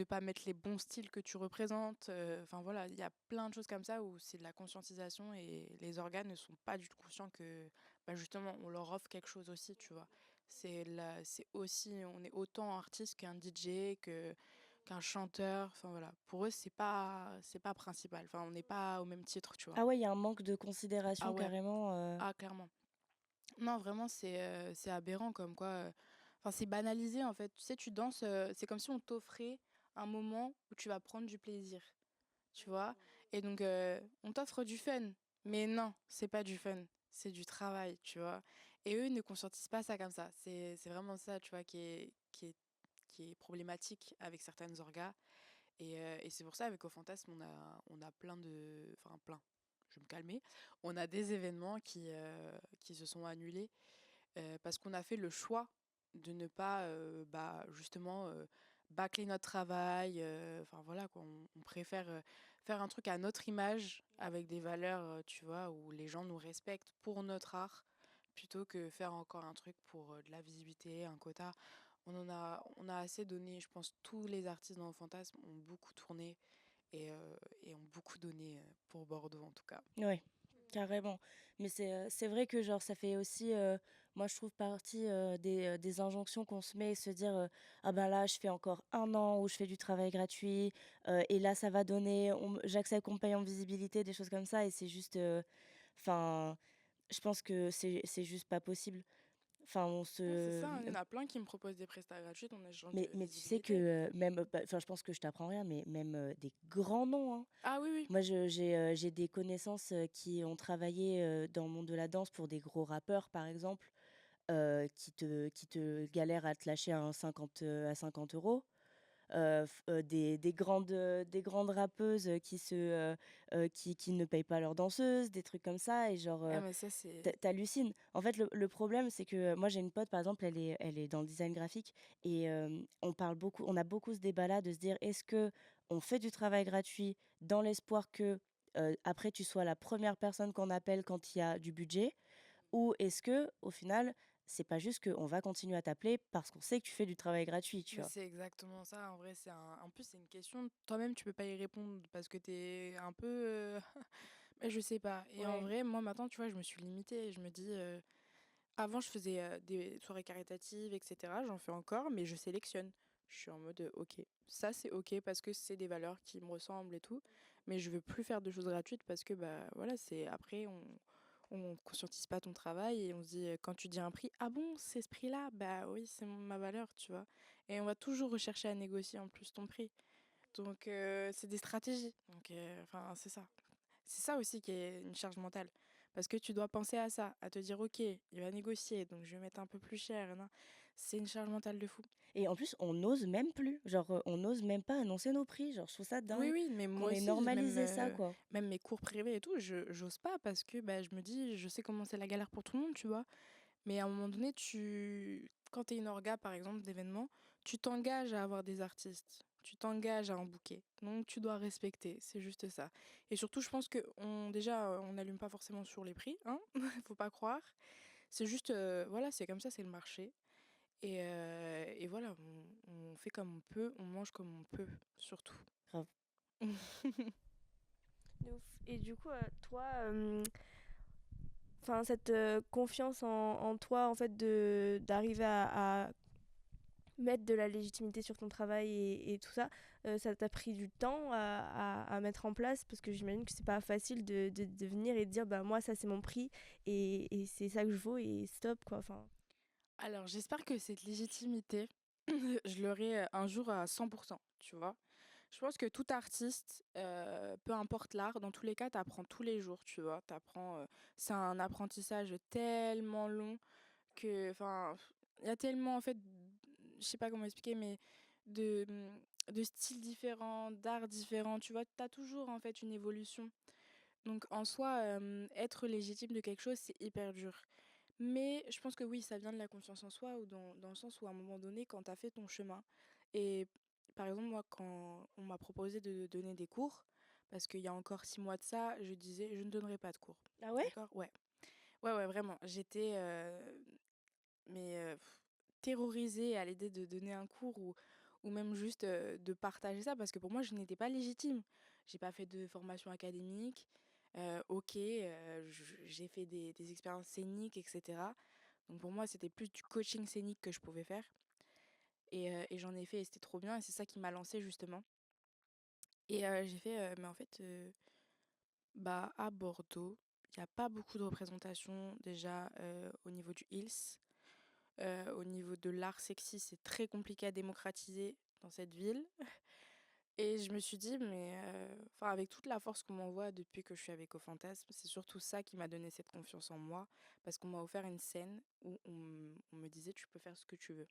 pas mettre les bons styles que tu représentes. Enfin voilà, il y a plein de choses comme ça où c'est de la conscientisation et les organes ne sont pas du tout conscients que bah, justement, on leur offre quelque chose aussi, tu vois. C'est aussi, on est autant artiste qu'un DJ, qu'un chanteur. Enfin voilà, pour eux, c'est pas principal. Enfin, on n'est pas au même titre, tu vois. Ah ouais, il y a un manque de Ah considération ouais, carrément, ah clairement. Non, vraiment, c'est aberrant comme quoi. Enfin, c'est banalisé en fait. Tu sais, tu danses, c'est comme si on t'offrait un moment où tu vas prendre du plaisir, tu vois. Et donc, on t'offre du fun. Mais non, c'est pas du fun, c'est du travail, tu vois. Et eux ne conscientisent pas ça comme ça. C'est vraiment ça, tu vois, qui est problématique avec certaines orgas. Et c'est pour ça, avec Au Fantasme, on a plein de... Enfin, plein, je vais me calmer. On a des événements qui se sont annulés parce qu'on a fait le choix de ne pas, justement, bâcler notre travail. Enfin, voilà, quoi. On préfère faire un truc à notre image, avec des valeurs, tu vois, où les gens nous respectent pour notre art, plutôt que faire encore un truc pour de la visibilité, un quota. On a assez donné, je pense, tous les artistes dans le fantasme ont beaucoup tourné et ont beaucoup donné pour Bordeaux, en tout cas. Ouais, carrément. Mais c'est vrai que genre ça fait aussi, moi je trouve partie, des injonctions qu'on se met, se dire, «Ah ben là je fais encore 1 an où je fais du travail gratuit, et là ça va donner j'accepte qu'on me paye en visibilité», des choses comme ça et c'est juste, enfin, je pense que c'est juste pas possible. Enfin on Ouais, c'est se ça, hein, il y en a plein qui me proposent des prestats gratuits en échange de mais tu sais que, visibilité. même, bah, enfin je pense que je t'apprends rien, mais même, des grands noms, hein. Ah oui, oui. Moi, j'ai des connaissances, qui ont travaillé, dans le monde de la danse pour des gros rappeurs, par exemple, qui te galèrent à te lâcher un 50, à 50 €. Des grandes rappeuses, qui ne payent pas leurs danseuses, des trucs comme ça et genre, Ah, mais ça, c'est... tu En fait, le problème, c'est que, moi, j'ai une pote, par exemple, elle est dans le design graphique et on a beaucoup ce débat-là de se dire: «Est-ce que on fait du travail gratuit dans l'espoir que, après tu sois la première personne qu'on appelle quand il y a du budget? Ou est-ce que au final, c'est pas juste qu'on va continuer à t'appeler parce qu'on sait que tu fais du travail gratuit?» tu Mais vois? c'est exactement ça, en vrai, en plus, c'est une question, toi-même, tu peux pas y répondre parce que t'es un peu... mais je sais pas. Et en Ouais. vrai, moi, maintenant, tu vois, je me suis limitée. Je me dis... Avant, je faisais des soirées caritatives, etc. J'en fais encore, mais je sélectionne. Je suis en mode, ok, ça c'est ok parce que c'est des valeurs qui me ressemblent et tout, mais je veux plus faire de choses gratuites parce que, bah voilà, c'est après, on conscientise pas ton travail et on se dit, quand tu dis un prix, ah bon, c'est ce prix-là? Bah oui, c'est ma valeur, tu vois. Et on va toujours rechercher à négocier en plus ton prix. Donc, c'est des stratégies. Donc, enfin, c'est ça. C'est ça aussi qui est une charge mentale. Parce que tu dois penser à ça, à te dire, ok, il va négocier, donc je vais mettre un peu plus cher. Non. C'est une charge mentale de fou. Et en plus, on n'ose même plus. Genre, on n'ose même pas annoncer nos prix. Genre, je trouve ça Oui, dingue oui, mais qu'on moi ait aussi, normalisé ça, quoi. même mes cours privés et tout, j'ose pas parce que bah, je me dis, je sais comment c'est la galère pour tout le monde, tu vois. Mais à un moment donné, quand tu es une orga, par exemple, d'événements, tu t'engages à avoir des artistes. Tu t'engages à en booker. Donc, tu dois respecter. C'est juste ça. Et surtout, je pense que déjà, on n'allume pas forcément sur les prix. Hein. Faut pas croire. C'est juste, voilà, c'est comme ça, c'est le marché. Et voilà, on fait comme on peut, on mange comme on peut, surtout. Grave. De ouf. Et du coup, toi, enfin cette confiance en toi, en fait, d'arriver à mettre de la légitimité sur ton travail et tout ça, ça t'a pris du temps à mettre en place parce que j'imagine que c'est pas facile de venir et de dire bah moi ça c'est mon prix et c'est ça que je vaux et stop quoi. Enfin, Alors, j'espère que cette légitimité, je l'aurai un jour à 100%, tu vois. Je pense que tout artiste, peu importe l'art, dans tous les cas, t'apprends tous les jours, tu vois. C'est un apprentissage tellement long que, enfin, il y a tellement, en fait, je sais pas comment expliquer, mais de, de styles différents, d'arts différents, tu vois. T'as toujours, en fait, une évolution. Donc, en soi, être légitime de quelque chose, c'est hyper dur. Mais je pense que oui, ça vient de la confiance en soi, ou dans le sens où à un moment donné, quand tu as fait ton chemin, et par exemple, moi, quand on m'a proposé de donner des cours, parce qu'il y a encore 6 mois de ça, je disais, je ne donnerai pas de cours. Ah ouais? D'accord. Ouais. Ouais, ouais, vraiment. J'étais mais, terrorisée à l'idée de donner un cours ou même juste de partager ça, parce que pour moi, je n'étais pas légitime. J'ai pas fait de formation académique. Ok, j'ai fait des expériences scéniques, etc. Donc pour moi, c'était plus du coaching scénique que je pouvais faire. Et j'en ai fait et c'était trop bien. Et c'est ça qui m'a lancée justement. Et j'ai fait, mais en fait, bah, à Bordeaux, il n'y a pas beaucoup de représentation déjà au niveau du Hills. Au niveau de l'art sexy, c'est très compliqué à démocratiser dans cette ville. Et je me suis dit, mais enfin, avec toute la force qu'on m'envoie depuis que je suis avec Au Fantasme, c'est surtout ça qui m'a donné cette confiance en moi, parce qu'on m'a offert une scène où on me disait, tu peux faire ce que tu veux.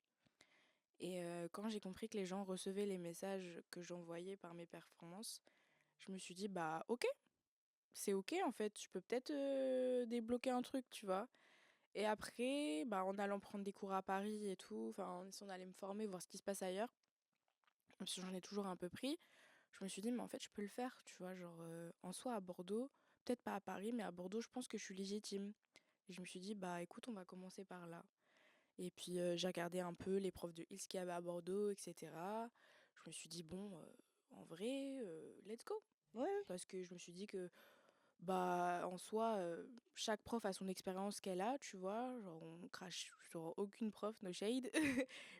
Et quand j'ai compris que les gens recevaient les messages que j'envoyais par mes performances, je me suis dit, bah ok, c'est ok en fait, je peux peut-être débloquer un truc, tu vois. Et après, bah, en allant prendre des cours à Paris et tout, enfin, en essayant d'aller me former, voir ce qui se passe ailleurs, parce que j'en ai toujours un peu pris, je me suis dit, mais en fait, je peux le faire, tu vois, genre, en soi, à Bordeaux, peut-être pas à Paris, mais à Bordeaux, je pense que je suis légitime. Et je me suis dit, bah écoute, on va commencer par là. Et puis, j'ai regardé un peu les profs de Hills qu'il y avait à Bordeaux, etc. Je me suis dit, bon, en vrai, let's go. Ouais, Parce que je me suis dit que bah, en soi, chaque prof a son expérience qu'elle a, tu vois? Genre, on crache sur aucune prof, no shade.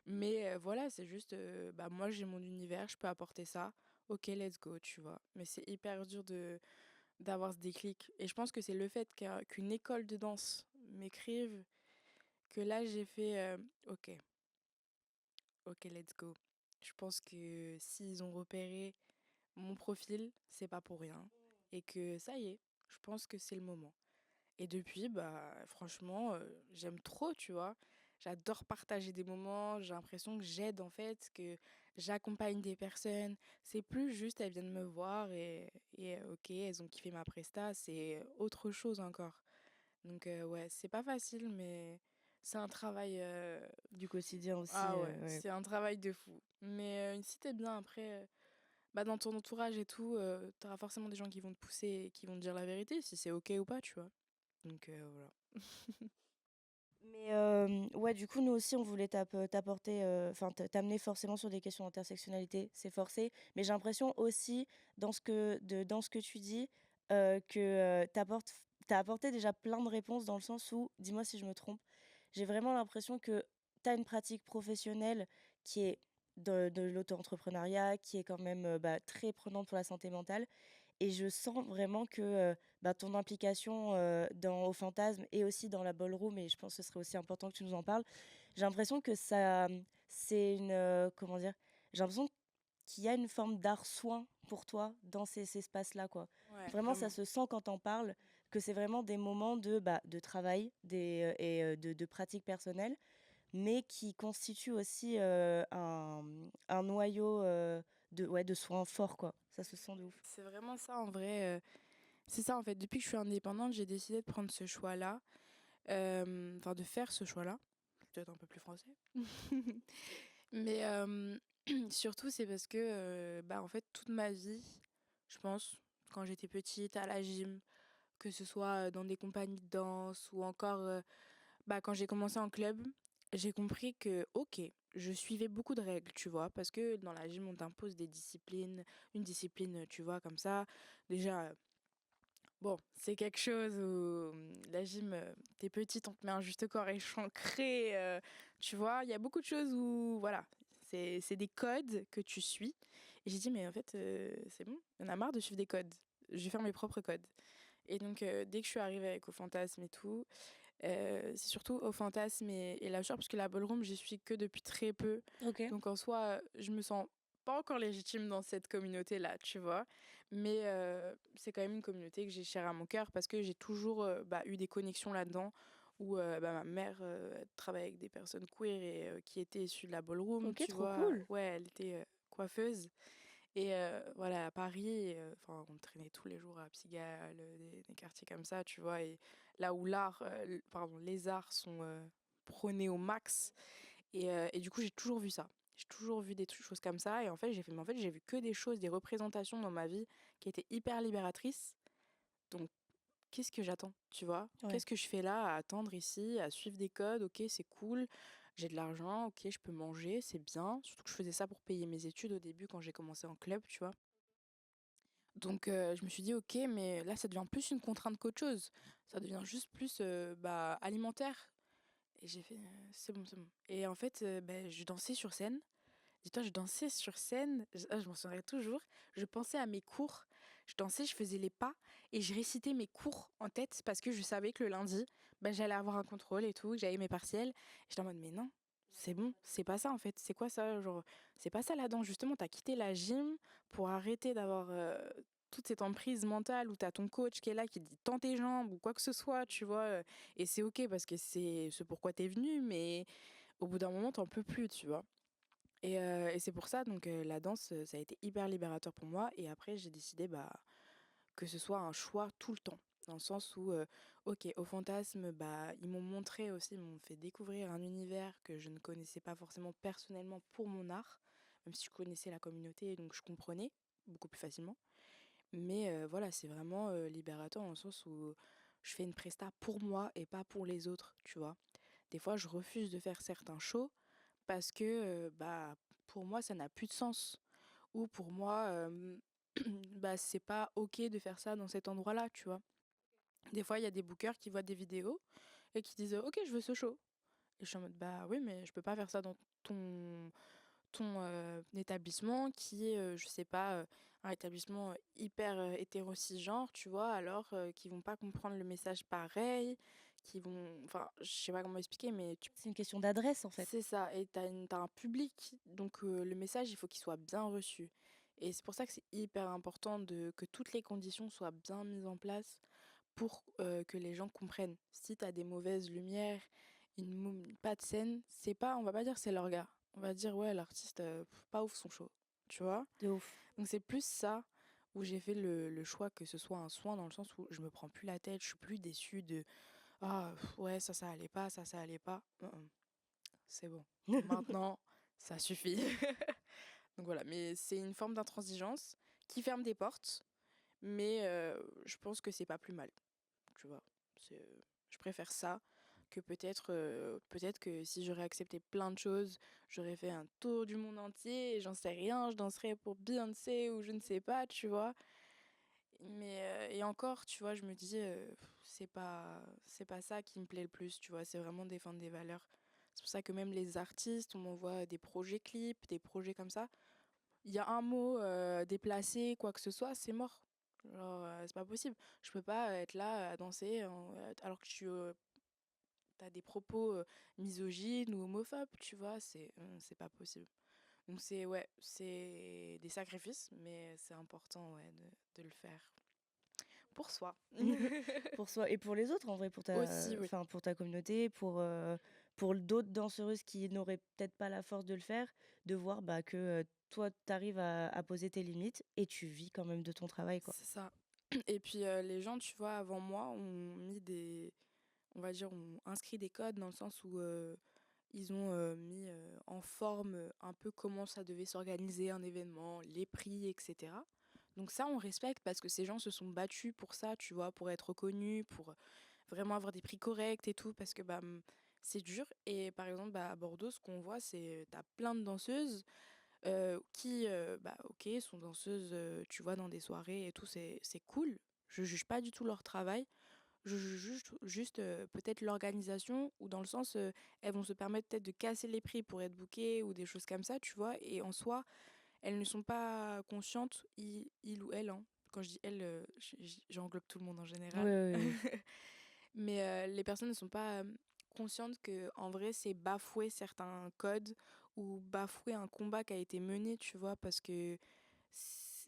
Mais voilà, c'est juste, bah, moi, j'ai mon univers, je peux apporter ça. OK, let's go, tu vois? Mais c'est hyper dur d'avoir ce déclic et je pense que c'est le fait qu'une école de danse m'écrive que là, j'ai fait, OK, OK, let's go. Je pense que s'ils ont repéré mon profil, c'est pas pour rien et que ça y est, je pense que c'est le moment. Et depuis, bah, franchement, j'aime trop, tu vois. J'adore partager des moments, j'ai l'impression que j'aide en fait, que j'accompagne des personnes. C'est plus juste, elles viennent me voir et ok, elles ont kiffé ma presta, c'est autre chose encore. Donc ouais, c'est pas facile, mais c'est un travail... du quotidien aussi, Ah ouais, ouais. c'est un travail de fou. Mais si t'es bien après, bah, dans ton entourage et tout, t'auras forcément des gens qui vont te pousser et qui vont te dire la vérité, si c'est ok ou pas, tu vois. Donc voilà. Mais ouais, du coup, nous aussi, on voulait t'apporter, enfin, t'amener forcément sur des questions d'intersectionnalité, c'est forcé. Mais j'ai l'impression aussi, dans ce que tu dis, que t'as apporté déjà plein de réponses dans le sens où, dis-moi si je me trompe, j'ai vraiment l'impression que t'as une pratique professionnelle qui est de l'auto-entrepreneuriat, qui est quand même bah, très prenante pour la santé mentale. Et je sens vraiment que, bah, ton implication, Au Fantasme et aussi dans la ballroom et je pense que ce serait aussi important que tu nous en parles. J'ai l'impression que ça, c'est une, comment dire? J'ai l'impression qu'il y a une forme d'art-soin pour toi dans ces espaces-là, quoi. Ouais, Vraiment, ça vraiment. se sent quand tu en parles, que c'est vraiment des moments bah, de travail de pratique personnelle, mais qui constituent aussi, un noyau, ouais, de soins fort, quoi. Ça se sent de ouf. C'est vraiment ça en vrai. C'est ça en fait. Depuis que je suis indépendante, j'ai décidé de prendre ce choix-là. Enfin, de faire ce choix-là. Peut-être un peu plus français. Mais surtout, c'est parce que, bah, en fait, toute ma vie, je pense, quand j'étais petite, à la gym, que ce soit dans des compagnies de danse ou encore bah, quand j'ai commencé en club, j'ai compris que, ok, je suivais beaucoup de règles, tu vois, parce que dans la gym, on t'impose des disciplines, une discipline, tu vois, comme ça. Déjà, bon, c'est quelque chose où la gym, t'es petite, on te met un juste corps échancré, tu vois, il y a beaucoup de choses où, voilà, c'est des codes que tu suis. Et j'ai dit, mais en fait, c'est bon, il y en a marre de suivre des codes. Je vais faire mes propres codes. Et donc, dès que je suis arrivée avec Au Fantasme et tout, c'est surtout Au Fantasme et la Shore, parce que la ballroom, j'y suis que depuis très peu. OK. Donc en soi, je me sens pas encore légitime dans cette communauté-là, tu vois. Mais c'est quand même une communauté que j'ai chère à mon cœur parce que j'ai toujours bah, eu des connexions là-dedans où bah, ma mère travaille avec des personnes queer et qui étaient issues de la ballroom, OK, tu trop vois. cool. Ouais, elle était coiffeuse. Et voilà, à Paris, enfin, on traînait tous les jours à Pigalle, des quartiers comme ça, tu vois. Et là où pardon, les arts sont prônés au max. Et du coup, j'ai toujours vu ça. J'ai toujours vu des choses comme ça. Et en fait, mais en fait, j'ai vu que des choses, des représentations dans ma vie qui étaient hyper libératrices. Donc, qu'est-ce que j'attends, tu vois? Ouais. Qu'est-ce que je fais là à attendre ici, à suivre des codes? Ok, c'est cool. J'ai de l'argent, ok, je peux manger, c'est bien. Surtout que je faisais ça pour payer mes études au début quand j'ai commencé en club, tu vois. Donc je me suis dit: «OK, mais là, ça devient plus une contrainte qu'autre chose. Ça devient juste plus, bah, alimentaire» et j'ai fait: C'est bon, c'est bon» et en fait, beh, je dansais sur scène. Dis-toi, je dansais sur scène, je m'en souviendrai toujours. Je pensais à mes cours, je dansais, je faisais les pas et je récitais mes cours en tête parce que je savais que le lundi, bah, j'allais avoir un contrôle et tout, que j'avais mes partiels. J'étais en mode: «Mais non, c'est bon, c'est pas ça en fait. C'est quoi ça? Genre, c'est pas ça la danse. Justement, t'as quitté la gym pour arrêter d'avoir toute cette emprise mentale où t'as ton coach qui est là, qui te dit tends tes jambes ou quoi que ce soit, tu vois. Et c'est ok parce que c'est ce pourquoi t'es venu, mais au bout d'un moment, t'en peux plus, tu vois. Et c'est pour ça, donc la danse, ça a été hyper libérateur pour moi. Et après, j'ai décidé que ce soit un choix tout le temps. Dans le sens où, ok, au fantasme, ils m'ont montré aussi, ils m'ont fait découvrir un univers que je ne connaissais pas forcément personnellement pour mon art, même si je connaissais la communauté, donc je comprenais beaucoup plus facilement. Mais voilà, c'est vraiment libérateur dans le sens où je fais une presta pour moi et pas pour les autres, tu vois. Des fois, je refuse de faire certains shows parce que pour moi, ça n'a plus de sens. Ou pour moi, c'est pas ok de faire ça dans cet endroit-là, tu vois. Des fois, il y a des bookers qui voient des vidéos et qui disent ok, je veux ce show. Et je suis en mode bah oui, mais je peux pas faire ça dans ton établissement qui est, je sais pas, un établissement hyper hétéro-cisgenre, tu vois, alors qui vont pas comprendre le message pareil, qui vont. Enfin, je sais pas comment expliquer, mais C'est une question d'adresse, en fait. c'est ça, et t'as un public, donc le message, il faut qu'il soit bien reçu. Et c'est pour ça que c'est hyper important que toutes les conditions soient bien mises en place pour que les gens comprennent. Si t'as des mauvaises lumières, pas de scène, c'est pas, on va pas dire c'est leur gars. On va dire ouais, l'artiste, pas ouf son show, tu vois. De ouf. Donc c'est plus ça où j'ai fait le choix que ce soit un soin dans le sens où je me prends plus la tête, je suis plus déçue de ah ouais, ça allait pas, ça allait pas. C'est bon. Maintenant, ça suffit. Donc voilà, mais c'est une forme d'intransigeance qui ferme des portes, mais je pense que c'est pas plus mal, tu vois. Je préfère ça que peut-être que si j'aurais accepté plein de choses, j'aurais fait un tour du monde entier et j'en sais rien, je danserais pour Beyoncé ou je ne sais pas, tu vois. Mais et encore, tu vois, je me dis c'est pas ça qui me plaît le plus, tu vois, c'est vraiment défendre des valeurs. C'est pour ça que même les artistes, on m'envoie des projets clips, des projets comme ça. Il y a un mot déplacé, quoi que ce soit, c'est mort. Genre, c'est pas possible. Je peux pas être là à danser alors que t'as des propos misogynes ou homophobes, tu vois, c'est pas possible. Donc c'est des sacrifices, mais c'est important ouais, de le faire pour soi. Pour soi et pour les autres, en vrai, Aussi, oui. pour ta communauté, pour d'autres danseuses qui n'auraient peut-être pas la force de le faire, de voir que toi, tu arrives à poser tes limites et tu vis quand même de ton travail, quoi. C'est ça. Et puis les gens, tu vois, avant moi, ont mis on va dire, ont inscrit des codes dans le sens où ils ont mis en forme un peu comment ça devait s'organiser un événement, les prix, etc. Donc ça, on respecte parce que ces gens se sont battus pour ça, tu vois, pour être reconnus, pour vraiment avoir des prix corrects et tout, parce que c'est dur. Et par exemple, à Bordeaux, ce qu'on voit, c'est t'as plein de danseuses qui, ok, sont danseuses, tu vois, dans des soirées et tout, c'est cool. Je juge pas du tout leur travail. Je juge juste peut-être l'organisation ou dans le sens, elles vont se permettre peut-être de casser les prix pour être bookées ou des choses comme ça, tu vois. Et en soi, elles ne sont pas conscientes, il ou elle, hein. Quand je dis elles, j'englobe tout le monde en Oui, général. oui, oui. Mais les personnes ne sont pas conscientes que en vrai, c'est bafouer certains codes ou bafouer un combat qui a été mené, tu vois, parce que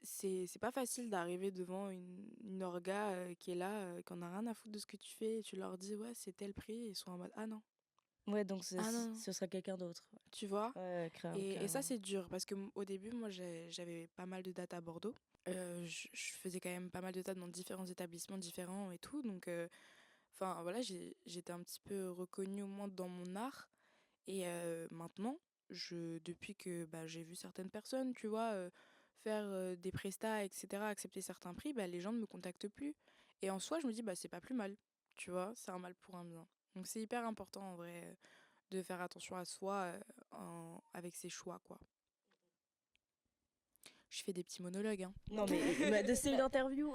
c'est pas facile d'arriver devant une orga qui est là, qui en a rien à foutre de ce que tu fais, et tu leur dis ouais, c'est tel prix, et ils sont en mode ah non, Ouais, donc ah non, ce sera quelqu'un d'autre. tu vois. Ouais, Et ça, carrément. c'est dur parce que au début, moi, j'avais pas mal de dates à Bordeaux. Je faisais quand même pas mal de dates dans différents établissements différents et tout, donc enfin voilà, j'étais un petit peu reconnue au moins dans mon art. Et maintenant, depuis que j'ai vu certaines personnes, tu vois, faire des prestats, etc., accepter certains prix, les gens ne me contactent plus. Et en soi, je me dis, c'est pas plus mal, tu vois, c'est un mal pour un bien. Donc c'est hyper important en vrai de faire attention à soi avec ses choix, quoi. Je fais des petits monologues, hein. Non, mais c'est une interview.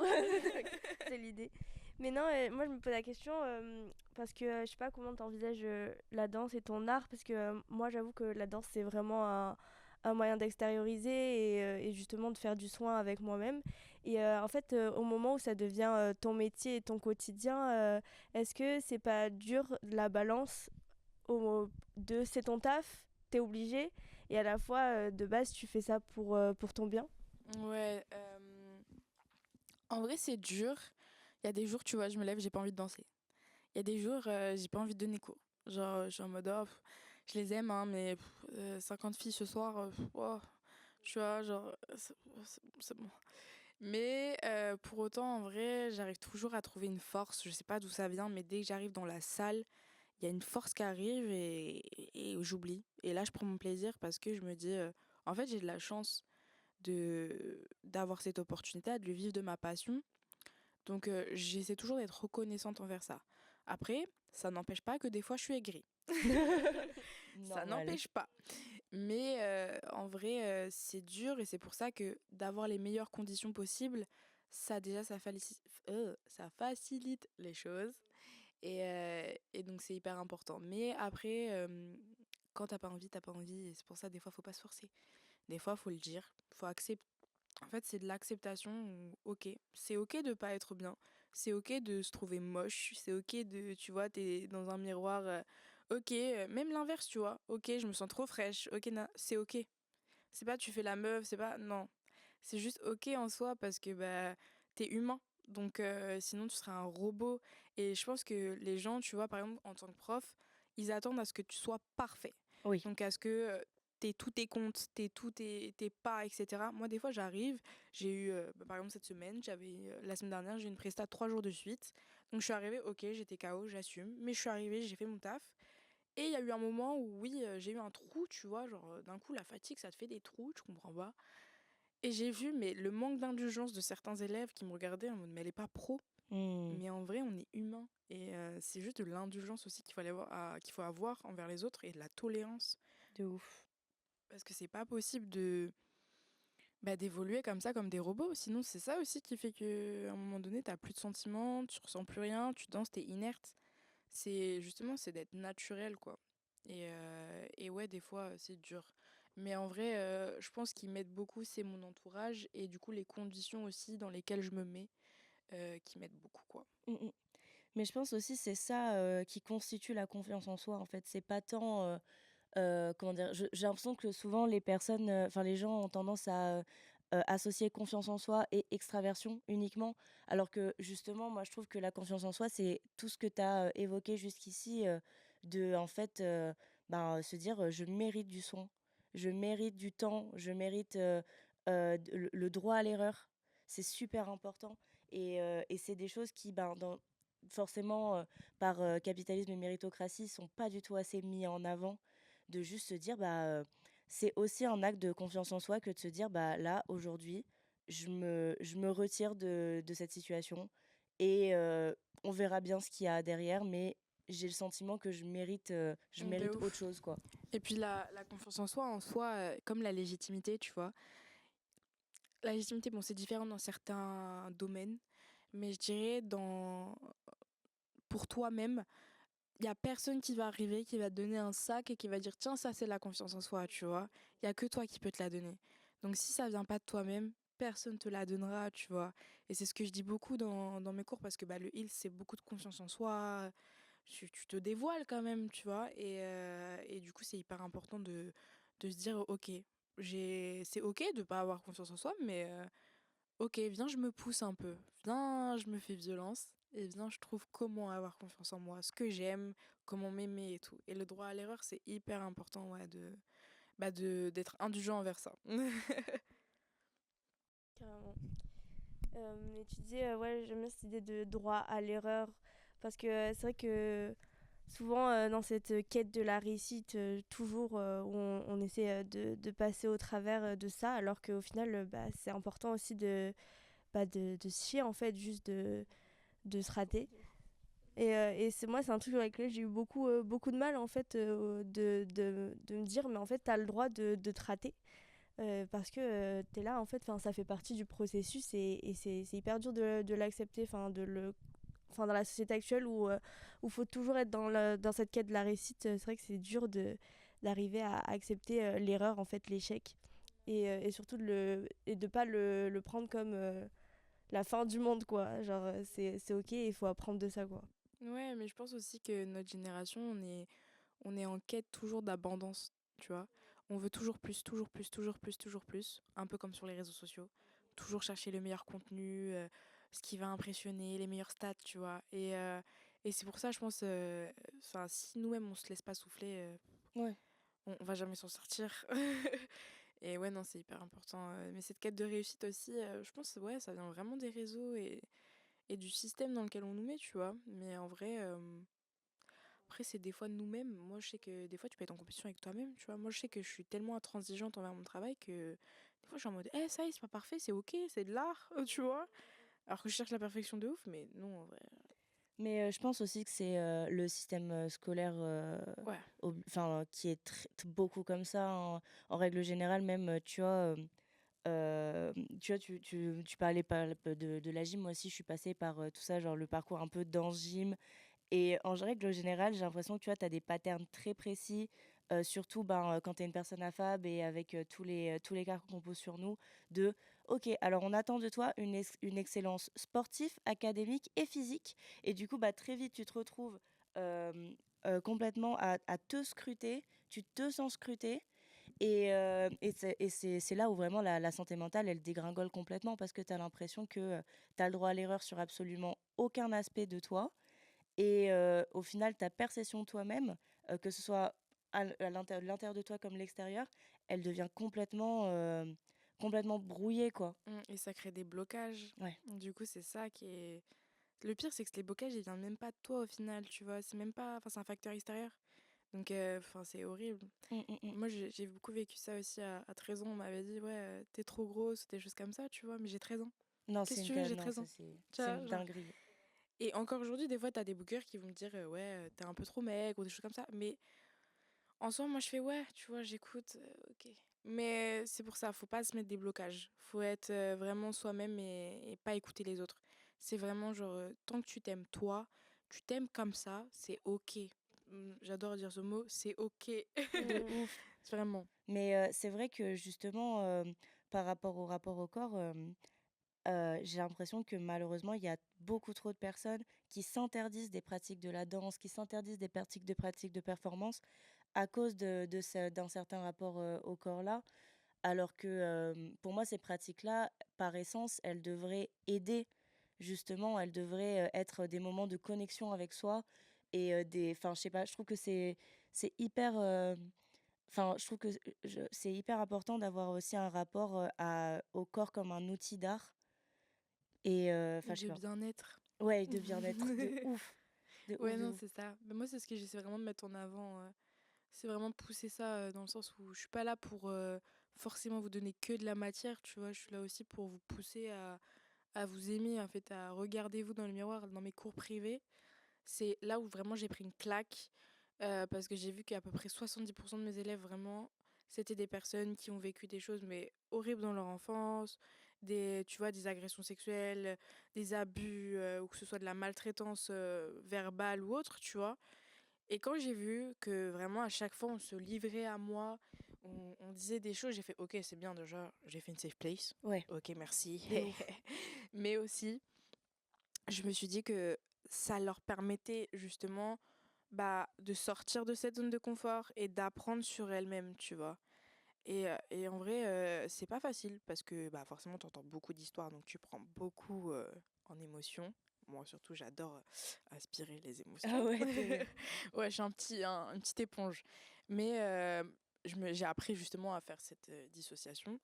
C'est l'idée. Mais non, moi je me pose la question parce que je sais pas comment t'envisages la danse et ton art, parce que moi j'avoue que la danse c'est vraiment un moyen d'extérioriser et justement de faire du soin avec moi-même. Et en fait, au moment où ça devient ton métier et ton quotidien, est-ce que c'est pas dur la balance de c'est ton taf, t'es obligé, et à la fois, de base, tu fais ça pour ton bien. Ouais, en vrai, c'est dur. Il y a des jours, tu vois, je me lève, j'ai pas envie de danser. Il y a des jours, j'ai pas envie de donner cours. Genre, je suis en mode, oh, je les aime, hein, mais 50 filles ce soir, oh, tu vois, genre, c'est bon. Mais pour autant, en vrai, j'arrive toujours à trouver une force. Je sais pas d'où ça vient, mais dès que j'arrive dans la salle, il y a une force qui arrive et j'oublie. Et là, je prends mon plaisir parce que je me dis, en fait, j'ai de la chance d'avoir cette opportunité, de le vivre de ma passion. Donc, j'essaie toujours d'être reconnaissante envers ça. Après, ça n'empêche pas que des fois, je suis aigrie. Ça Normal. n'empêche pas. Mais en vrai, c'est dur et c'est pour ça que d'avoir les meilleures conditions possibles, ça déjà, ça facilite les choses. Et donc, c'est hyper important. Mais après, quand t'as pas envie, t'as pas envie. Et c'est pour ça, des fois, faut pas se forcer. Des fois, faut le dire. Faut accepter. En fait, c'est de l'acceptation. Ok, c'est ok de pas être bien. C'est ok de se trouver moche. C'est ok de, tu vois, t'es dans un miroir. Ok, même l'inverse, tu vois. Ok, je me sens trop fraîche. Ok, c'est ok. C'est pas tu fais la meuf, c'est pas. Non. C'est juste ok en soi parce que bah, t'es humain. Donc sinon, tu serais un robot. Et je pense que les gens, tu vois, par exemple, en tant que prof, ils attendent à ce que tu sois parfait. Oui. Donc à ce que t'aies tous tes comptes, t'aies tous tes pas, etc. Moi, des fois, j'arrive. J'ai eu, par exemple, cette semaine, la semaine dernière, j'ai eu une presta 3 jours de suite. Donc je suis arrivée, ok, j'étais KO, j'assume. Mais je suis arrivée, j'ai fait mon taf. Et il y a eu un moment où, oui, j'ai eu un trou, tu vois, genre d'un coup, la fatigue, ça te fait des trous, tu comprends pas. Et j'ai vu, mais le manque d'indulgence de certains élèves qui me regardaient en mode, mais elle est pas pro. Mmh. Mais en vrai, on est humain. Et c'est juste de l'indulgence aussi qu'il faut avoir envers les autres et de la tolérance. De ouf. Parce que c'est pas possible d'évoluer comme ça, comme des robots. Sinon, c'est ça aussi qui fait qu'à un moment donné, t'as plus de sentiments, tu ressens plus rien, tu danses, t'es inerte. C'est d'être naturel, quoi. Et ouais, des fois, c'est dur. Mais en vrai, je pense qu'ils m'aident beaucoup, c'est mon entourage et du coup les conditions aussi dans lesquelles je me mets qui m'aident beaucoup, quoi. Mmh mh. Mais je pense aussi c'est ça, qui constitue la confiance en soi, en fait. C'est pas tant, comment dire? J'ai l'impression que souvent les personnes, enfin les gens ont tendance à, associer confiance en soi et extraversion uniquement. Alors que justement, moi je trouve que la confiance en soi, c'est tout ce que tu as, évoqué jusqu'ici, de en fait, ben, se dire, «Je mérite du soin, je mérite du temps, je mérite, d le droit à l'erreur». C'est super important et c'est des choses qui, ben, forcément, par, capitalisme et méritocratie, sont pas du tout assez mis en avant. De juste se dire, bah, c'est aussi un acte de confiance en soi que de se dire: «Bah, là, aujourd'hui, je me retire de cette situation et on verra bien ce qu'il y a derrière, mais j'ai le sentiment que je De mérite autre ouf. chose, quoi». Et puis la confiance en soi, comme la légitimité, tu vois. La légitimité, bon, c'est différent dans certains domaines, mais je dirais pour toi-même, il y a personne qui va arriver, qui va te donner un sac et qui va dire tiens, ça c'est la confiance en soi, tu vois. Il y a que toi qui peux te la donner. Donc si ça vient pas de toi-même, personne te la donnera, tu vois. Et c'est ce que je dis beaucoup dans mes cours parce que bah, le heal c'est beaucoup de confiance en soi. Tu te dévoiles quand même, tu vois. Et du coup c'est hyper important de se dire ok, c'est ok de pas avoir confiance en soi, mais ok, viens, je me pousse un peu. Viens, je me fais violence. Et viens, je trouve comment avoir confiance en moi, ce que j'aime, comment m'aimer et tout. Et le droit à l'erreur, c'est hyper important, ouais, d'être indulgent envers ça. Carrément. Mais tu disais, ouais, j'aime bien cette idée de droit à l'erreur. Parce que c'est vrai que souvent, dans cette quête de la réussite, toujours, où on essaie de passer au travers de ça, alors qu'au final, bah, c'est important aussi de se chier, en fait, juste de se rater. Et moi, c'est un truc avec lequel j'ai eu beaucoup de mal, en fait, de me dire, mais en fait, t'as le droit de te rater. Parce que t'es là, en fait, ça fait partie du processus et c'est hyper dur de l'accepter, dans la société actuelle où faut toujours être dans cette quête de la réussite. C'est vrai que c'est dur d'arriver à accepter l'erreur, en fait, l'échec. Et surtout de pas le prendre comme la fin du monde, quoi. Genre, c'est ok, il faut apprendre de ça, quoi. Ouais, mais je pense aussi que notre génération, on est en quête toujours d'abondance, tu vois. On veut toujours plus, toujours plus, toujours plus, toujours plus. Un peu comme sur les réseaux sociaux. Toujours chercher le meilleur contenu, ce qui va impressionner, les meilleurs stats, tu vois. Et c'est pour ça, je pense, si nous-mêmes on se laisse pas souffler, Ouais. on va jamais s'en sortir. Et ouais, non, c'est hyper important. Mais cette quête de réussite aussi, je pense, ouais, ça vient vraiment des réseaux et du système dans lequel on nous met, tu vois. Mais en vrai, après, c'est des fois nous-mêmes. Moi, je sais que des fois, tu peux être en compétition avec toi-même, tu vois. Moi, je sais que je suis tellement intransigeante envers mon travail que des fois, je suis en mode, ça y est, c'est pas parfait, c'est ok, c'est de l'art, tu vois. Alors que je cherche la perfection de ouf, mais non, en vrai. Mais je pense aussi que c'est le système scolaire Ouais. enfin, qui est beaucoup comme ça en règle générale, même, tu vois. Tu vois, tu parlais de la gym. Moi aussi, je suis passée par tout ça, genre le parcours un peu dans gym. Et en règle générale, j'ai l'impression que tu vois, as des patterns très précis, surtout ben, quand tu es une personne affable et avec tous les cas qu'on pose sur nous, de OK, alors on attend de toi une excellence sportive, académique et physique. Et du coup, bah, très vite, tu te retrouves complètement à te scruter, tu te sens scruter. C'est là où vraiment la santé mentale, elle dégringole complètement parce que tu as l'impression que tu as le droit à l'erreur sur absolument aucun aspect de toi. Et au final, ta perception de toi-même, que ce soit à l'intérieur de toi comme l'extérieur, elle devient complètement brouillée, quoi. Et ça crée des blocages. Ouais. Du coup, c'est ça qui est. Le pire, c'est que les blocages, ils viennent même pas de toi au final, tu vois. C'est même pas. Enfin, c'est un facteur extérieur. Donc, c'est horrible. Mmh, mmh, mmh. Moi, j'ai beaucoup vécu ça aussi à 13 ans. On m'avait dit, ouais, t'es trop grosse, des choses comme ça, tu vois. Mais j'ai 13 ans. Non, Qu'est-ce c'est que une tu veux, j'ai non, 13 ça ans. Tu c'est vois, une genre. dinguerie. Et encore aujourd'hui, des fois, t'as des bookers qui vont me dire, ouais, t'es un peu trop maigre ou des choses comme ça. Mais en soi, moi, je fais, ouais, tu vois, j'écoute, ok. Mais c'est pour ça, faut pas se mettre des blocages. Faut être vraiment soi-même et pas écouter les autres. C'est vraiment genre, tant que tu t'aimes toi, tu t'aimes comme ça, c'est ok. J'adore dire ce mot, c'est ok. De ouf. Vraiment. Mais c'est vrai que justement, par rapport au rapport au corps, j'ai l'impression que malheureusement, il y a beaucoup trop de personnes qui s'interdisent des pratiques de la danse, qui s'interdisent des pratiques de performance à cause d'un certain rapport au corps-là. Alors que pour moi, ces pratiques-là, par essence, elles devraient aider. Justement, elles devraient être des moments de connexion avec soi et enfin, je sais pas, je trouve que c'est hyper. Enfin, je trouve que c'est hyper important d'avoir aussi un rapport au corps comme un outil d'art. Et Et enfin, je sais de pas. bien-être. Ouais, de bien-être, de ouf. De ouf, Ouais, de non, ouf. c'est ça. Mais moi, c'est ce que j'essaie vraiment de mettre en avant. C'est vraiment pousser ça dans le sens où je suis pas là pour forcément vous donner que de la matière, tu vois. Je suis là aussi pour vous pousser à vous aimer, en fait, à regarder vous dans le miroir. Dans mes cours privés, c'est là où vraiment j'ai pris une claque parce que j'ai vu qu'à peu près 70% de mes élèves, vraiment, c'était des personnes qui ont vécu des choses mais horribles dans leur enfance, tu vois, des agressions sexuelles, des abus ou que ce soit de la maltraitance verbale ou autre, tu vois. Et quand j'ai vu que vraiment à chaque fois on se livrait à moi, on disait des choses, j'ai fait ok, c'est bien déjà, j'ai fait une safe place. Ouais, Ok, merci. de ouf. Mais aussi, je me suis dit que ça leur permettait justement de sortir de cette zone de confort et d'apprendre sur elles-mêmes, tu vois. Et en vrai, c'est pas facile parce que forcément, tu entends beaucoup d'histoires, donc tu prends beaucoup en émotion. Moi, surtout, j'adore aspirer les Ah émotions. ouais, terrible. Ouais, je suis une petite éponge. Mais j'ai appris justement à faire cette dissociation.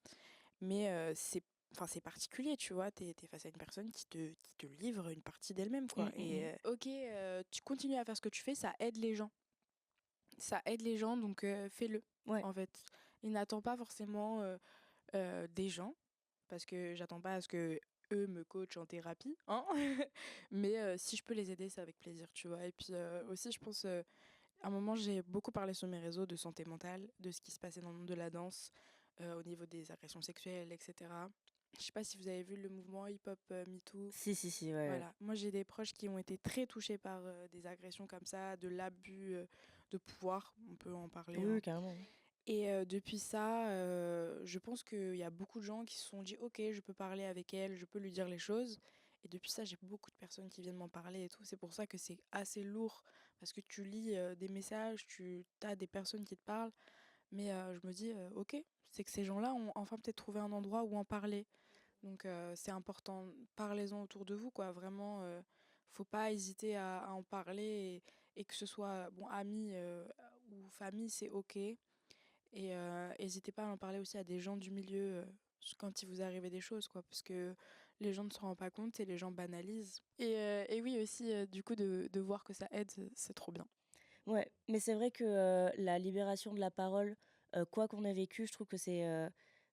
Mais c'est particulier, tu vois. T'es face à une personne qui te livre une partie d'elle-même, quoi. Mmh, mmh, Et mmh. ok, tu continues à faire ce que tu fais, ça aide les gens. Ça aide les gens, donc fais-le, Ouais. en fait. Il n'attend pas forcément des gens, parce que j'attends pas à ce que eux me coachent en thérapie, hein. Mais si je peux les aider, c'est avec plaisir, tu vois. Et puis aussi, je pense, à un moment, j'ai beaucoup parlé sur mes réseaux de santé mentale, de ce qui se passait dans le monde de la danse, au niveau des agressions sexuelles, etc. Je sais pas si vous avez vu le mouvement hip-hop MeToo. Si, si, si, ouais, ouais. Voilà, moi j'ai des proches qui ont été très touchés par des agressions comme ça, de l'abus de pouvoir, on peut en parler, Oui, hein. oui, carrément. Et depuis ça, je pense qu'il y a beaucoup de gens qui se sont dit ok, je peux parler avec elle, je peux lui dire les choses. Et depuis ça, j'ai beaucoup de personnes qui viennent m'en parler et tout. C'est pour ça que c'est assez lourd parce que tu lis des messages, tu as des personnes qui te parlent, mais je me dis, ok, c'est que ces gens-là ont enfin peut-être trouvé un endroit où en parler. Donc c'est important, parlez-en autour de vous, quoi. Vraiment, faut pas hésiter à en parler et que ce soit, bon, amis ou famille, c'est ok. Et n'hésitez pas à en parler aussi à des gens du milieu quand il vous arrive des choses, quoi, parce que les gens ne se rendent pas compte et les gens banalisent. Et oui, aussi, du coup, de voir que ça aide, c'est trop bien. Ouais, mais c'est vrai que, la libération de la parole, quoi qu'on ait vécu, je trouve que c'est,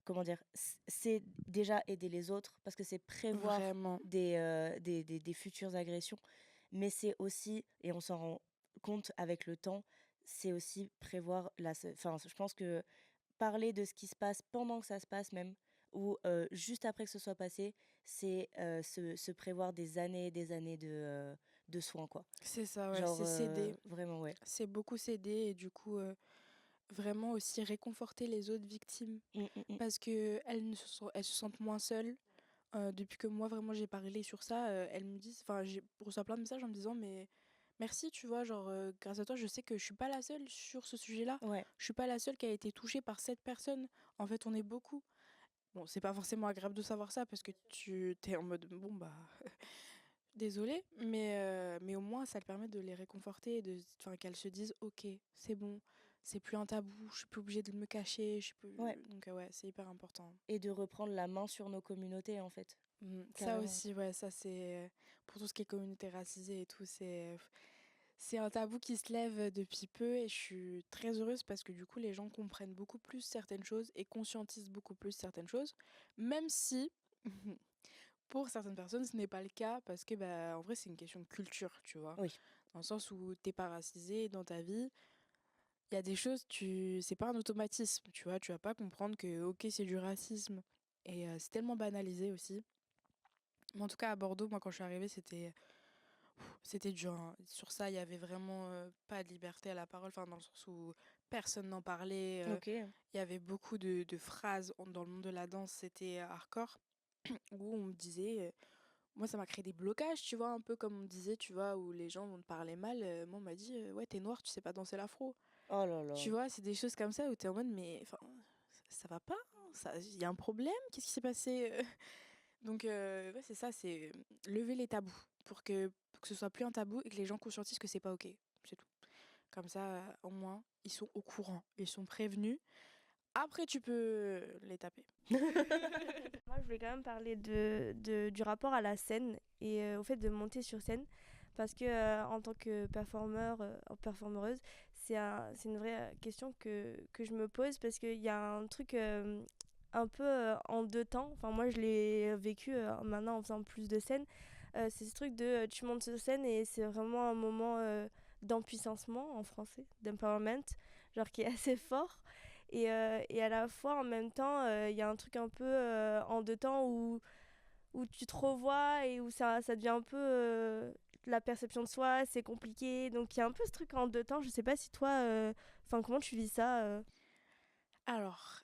comment dire? C'est déjà aider les autres parce que c'est prévoir Vraiment. des futures agressions, mais c'est aussi et on s'en rend compte avec le temps, c'est aussi prévoir la se enfin, je pense que parler de ce qui se passe pendant que ça se passe même ou, juste après que ce soit passé, c'est, se prévoir des années et des années de soins, quoi. C'est ça, ouais, Genre, c'est s'aider. vraiment, ouais. C'est beaucoup s'aider et du coup, vraiment aussi réconforter les autres victimes Mmh, mmh mh. parce que elles se sentent moins seules. Depuis que moi vraiment j'ai parlé sur ça, elles me disent, enfin j'ai reçois plein de messages en me disant: «Mais merci, tu vois? Genre, grâce à toi, je sais que je suis pas la seule sur ce sujet-là. Ouais. Je suis pas la seule qui a été touchée par cette personne. En fait, on est beaucoup». Bon, c'est pas forcément agréable de savoir ça parce que tu es en mode: «Bon bah, désolée», mais au moins ça te permet de les réconforter et enfin qu'elles se disent: «OK, c'est bon, c'est plus un tabou, je suis plus obligée de me cacher, je suis plus». Ouais Donc ouais, c'est hyper important. et de reprendre la main sur nos communautés, en fait, Ça carrément. aussi, ouais, ça c'est pour tout ce qui est communauté racisée et tout, c'est un tabou qui se lève depuis peu et je suis très heureuse parce que du coup les gens comprennent beaucoup plus certaines choses et conscientisent beaucoup plus certaines choses, même si pour certaines personnes ce n'est pas le cas parce que bah en vrai c'est une question de culture, tu vois. Oui. Dans le sens où t'es pas racisé dans ta vie, il y a des choses c'est pas un automatisme, tu vois, tu vas pas comprendre que OK, c'est du racisme et c'est tellement banalisé aussi. Mais en tout cas, à Bordeaux, moi, quand je suis arrivée, c'était dur, hein. Sur ça, il y avait vraiment pas de liberté à la parole, enfin, dans le sens où personne n'en parlait. OK. Il y avait beaucoup de phrases dans le monde de la danse, c'était hardcore, où on me disait, moi, ça m'a créé des blocages, tu vois, un peu comme on me disait, tu vois, où les gens vont te parler mal. Moi, on m'a dit, ouais, t'es noire, tu sais pas danser l'afro. Oh là Tu là. vois, c'est des choses comme ça où t'es en mode, mais enfin, ça va pas, hein, il y a un problème, qu'est-ce qui s'est passé? Donc, ouais, c'est ça, c'est lever les tabous pour que ce soit plus un tabou et que les gens conscientisent que c'est pas OK, c'est tout. Comme ça, au moins, ils sont au courant, ils sont prévenus. Après, tu peux les taper. Moi, je voulais quand même parler du rapport à la scène et au fait de monter sur scène. Parce que en tant que performeur, performeuse, c'est une vraie question que je me pose parce qu'il y a un truc un peu en deux temps. Enfin, moi, je l'ai vécu maintenant en faisant plus de scènes. C'est ce truc de tu montes sur scène et c'est vraiment un moment d'empuissancement en français, d'empowerment, genre qui est assez fort. Et à la fois, en même temps, il y a un truc un peu en deux temps où tu te revois et où ça devient un peu la perception de soi, c'est compliqué. Donc il y a un peu ce truc en deux temps. Je sais pas si toi, enfin comment tu vis ça Alors,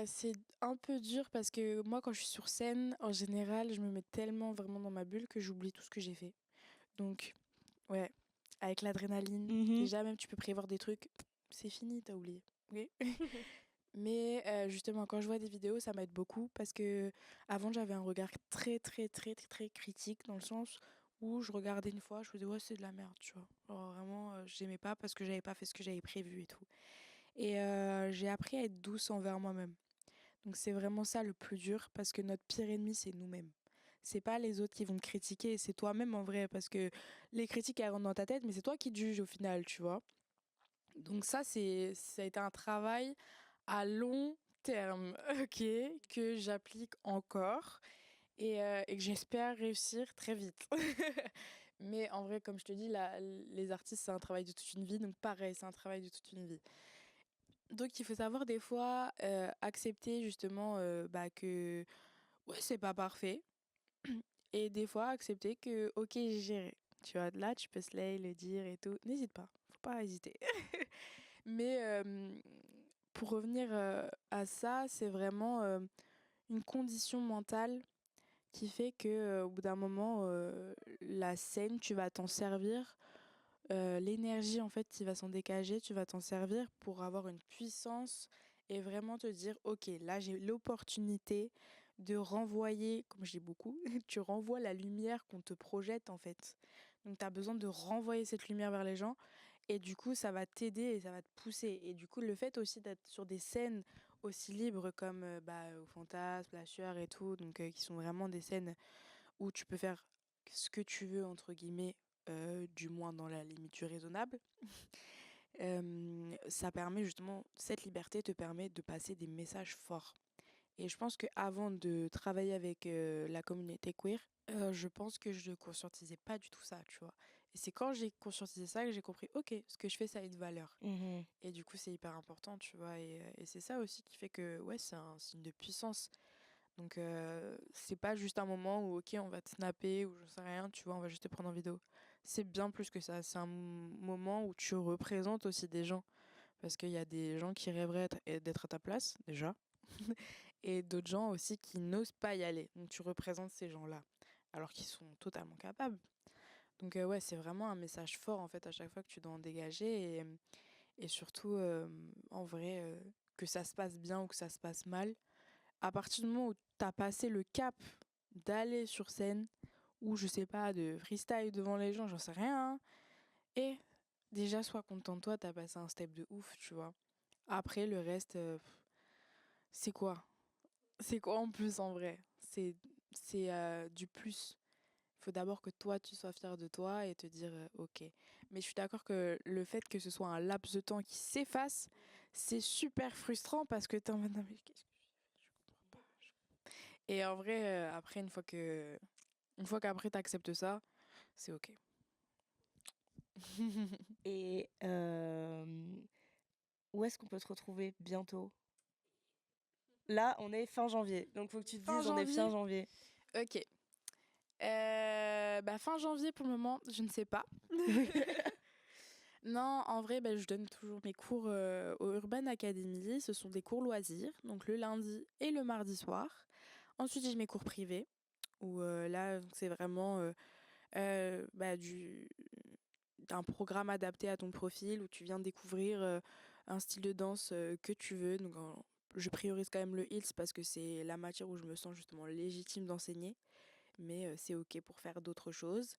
c'est un peu dur parce que moi, quand je suis sur scène, en général, je me mets tellement vraiment dans ma bulle que j'oublie tout ce que j'ai fait. Donc, ouais, avec l'adrénaline, Mmh. déjà même tu peux prévoir des trucs, c'est fini, t'as oublié. Ok. Mais justement, quand je vois des vidéos, ça m'aide beaucoup parce que avant j'avais un regard très très très très très critique dans le sens où je regardais une fois, je faisais ouais c'est de la merde, tu vois. Genre vraiment, j'aimais pas parce que j'avais pas fait ce que j'avais prévu et tout. Et j'ai appris à être douce envers moi-même. Donc c'est vraiment ça le plus dur parce que notre pire ennemi c'est nous-mêmes. C'est pas les autres qui vont te critiquer, c'est toi-même en vrai parce que les critiques elles rentrent dans ta tête, mais c'est toi qui te juges au final, tu vois. Donc ça a été un travail à long terme, ok, que j'applique encore et que j'espère réussir très vite. Mais en vrai, comme je te dis, les artistes, c'est un travail de toute une vie, donc pareil, c'est un travail de toute une vie. Donc il faut savoir des fois accepter justement bah, que ouais, c'est pas parfait, et des fois accepter que ok, j'ai géré. Tu vois, là, tu peux slay, le dire et tout. N'hésite pas, faut pas hésiter. Mais pour revenir à ça, c'est vraiment une condition mentale qui fait que au bout d'un moment, la scène, tu vas t'en servir l'énergie en fait qui va s'en dégager, tu vas t'en servir pour avoir une puissance et vraiment te dire ok, là j'ai l'opportunité de renvoyer, comme je dis beaucoup, tu renvoies la lumière qu'on te projette en fait. Donc tu as besoin de renvoyer cette lumière vers les gens et du coup ça va t'aider et ça va te pousser. Et du coup le fait aussi d'être sur des scènes aussi libres comme au Fantasme, la Sueur et tout, donc qui sont vraiment des scènes où tu peux faire ce que tu veux entre guillemets, du moins dans la limite du raisonnable. Ça permet justement, cette liberté te permet de passer des messages forts. Et je pense qu'avant de travailler avec la communauté queer, je pense que je ne conscientisais pas du tout ça, tu vois. Et c'est quand j'ai conscientisé ça que j'ai compris, ok, ce que je fais, ça a une valeur. Mmh. Et du coup, c'est hyper important, tu vois. Et c'est ça aussi qui fait que, ouais, c'est un signe de puissance. Donc, c'est pas juste un moment où, ok, on va te snapper ou je sais rien, tu vois, on va juste te prendre en vidéo. C'est bien plus que ça. C'est un moment où tu représentes aussi des gens. Parce qu'il y a des gens qui rêveraient d'être à ta place, déjà. Et d'autres gens aussi qui n'osent pas y aller. Donc, tu représentes ces gens-là. Alors qu'ils sont totalement capables. Donc, ouais, c'est vraiment un message fort, en fait, à chaque fois que tu dois en dégager. Et surtout, en vrai, que ça se passe bien ou que ça se passe mal, à partir du moment où t'as passé le cap d'aller sur scène, ou je sais pas, de freestyle devant les gens, j'en sais rien, hein, et déjà, sois content de toi, t'as passé un step de ouf, tu vois. Après, le reste, c'est quoi? C'est quoi en plus en vrai? C'est du plus. Il faut d'abord que toi, tu sois fier de toi et te dire ok. Mais je suis d'accord que le fait que ce soit un laps de temps qui s'efface, c'est super frustrant parce que t'es en mode non, mais qu'est-ce que je comprends pas. Et en vrai, après, une fois qu'après t'acceptes ça, c'est ok. Et où est-ce qu'on peut te retrouver bientôt? Là, on est fin janvier, donc faut que tu te Fin dises on est fin janvier. janvier. Ok. Fin janvier pour le moment, je ne sais pas. Non, en vrai, je donne toujours mes cours au Urban Academy. Ce sont des cours loisirs, donc le lundi et le mardi soir. Ensuite, j'ai mes cours privés, où là, c'est vraiment d'un programme adapté à ton profil, où tu viens découvrir un style de danse que tu veux. Donc, je priorise quand même le Heels parce que c'est la matière où je me sens justement légitime d'enseigner. Mais c'est ok pour faire d'autres choses.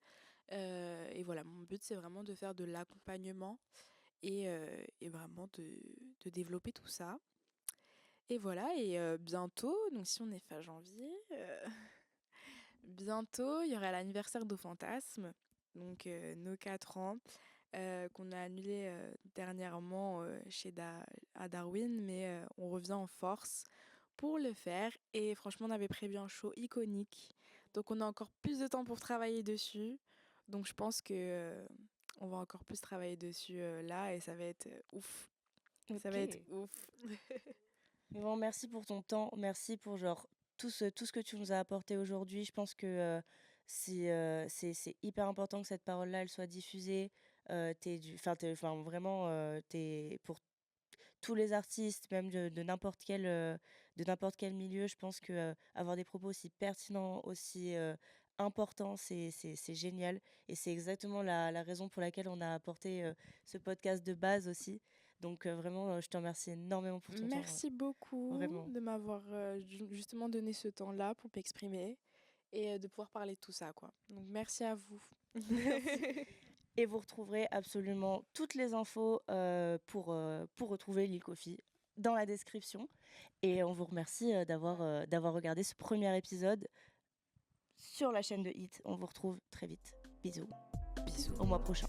Et voilà, mon but c'est vraiment de faire de l'accompagnement et vraiment de développer tout ça. Et voilà, et bientôt, donc si on est fin janvier, bientôt il y aura l'anniversaire d'Au Fantasme, donc nos 4 ans, qu'on a annulé dernièrement à Darwin, mais on revient en force pour le faire. Et franchement, on avait prévu un show iconique, donc on a encore plus de temps pour travailler dessus. Donc je pense que on va encore plus travailler dessus là et ça va être ouf. Ça va être Ok. ouf. Mais bon, merci pour ton temps, merci pour genre tout ce que tu nous as apporté aujourd'hui. Je pense que c'est hyper important que cette parole-là, elle soit diffusée. Enfin, vraiment, t'es pour tous les artistes, même de n'importe quel milieu. Je pense que avoir des propos aussi pertinents, aussi importants, c'est génial. Et c'est exactement la raison pour laquelle on a apporté ce podcast de base aussi. Donc vraiment, je te remercie énormément pour ton temps, Merci beaucoup vraiment. de m'avoir justement donné ce temps-là pour m'exprimer et de pouvoir parler de tout ça, quoi. Donc merci à vous. Merci. Et vous retrouverez absolument toutes les infos pour retrouver Lil Kofi dans la description. Et on vous remercie d'avoir regardé ce premier épisode sur la chaîne de Hit. On vous retrouve très vite. Bisous. Bisous. Au mois prochain.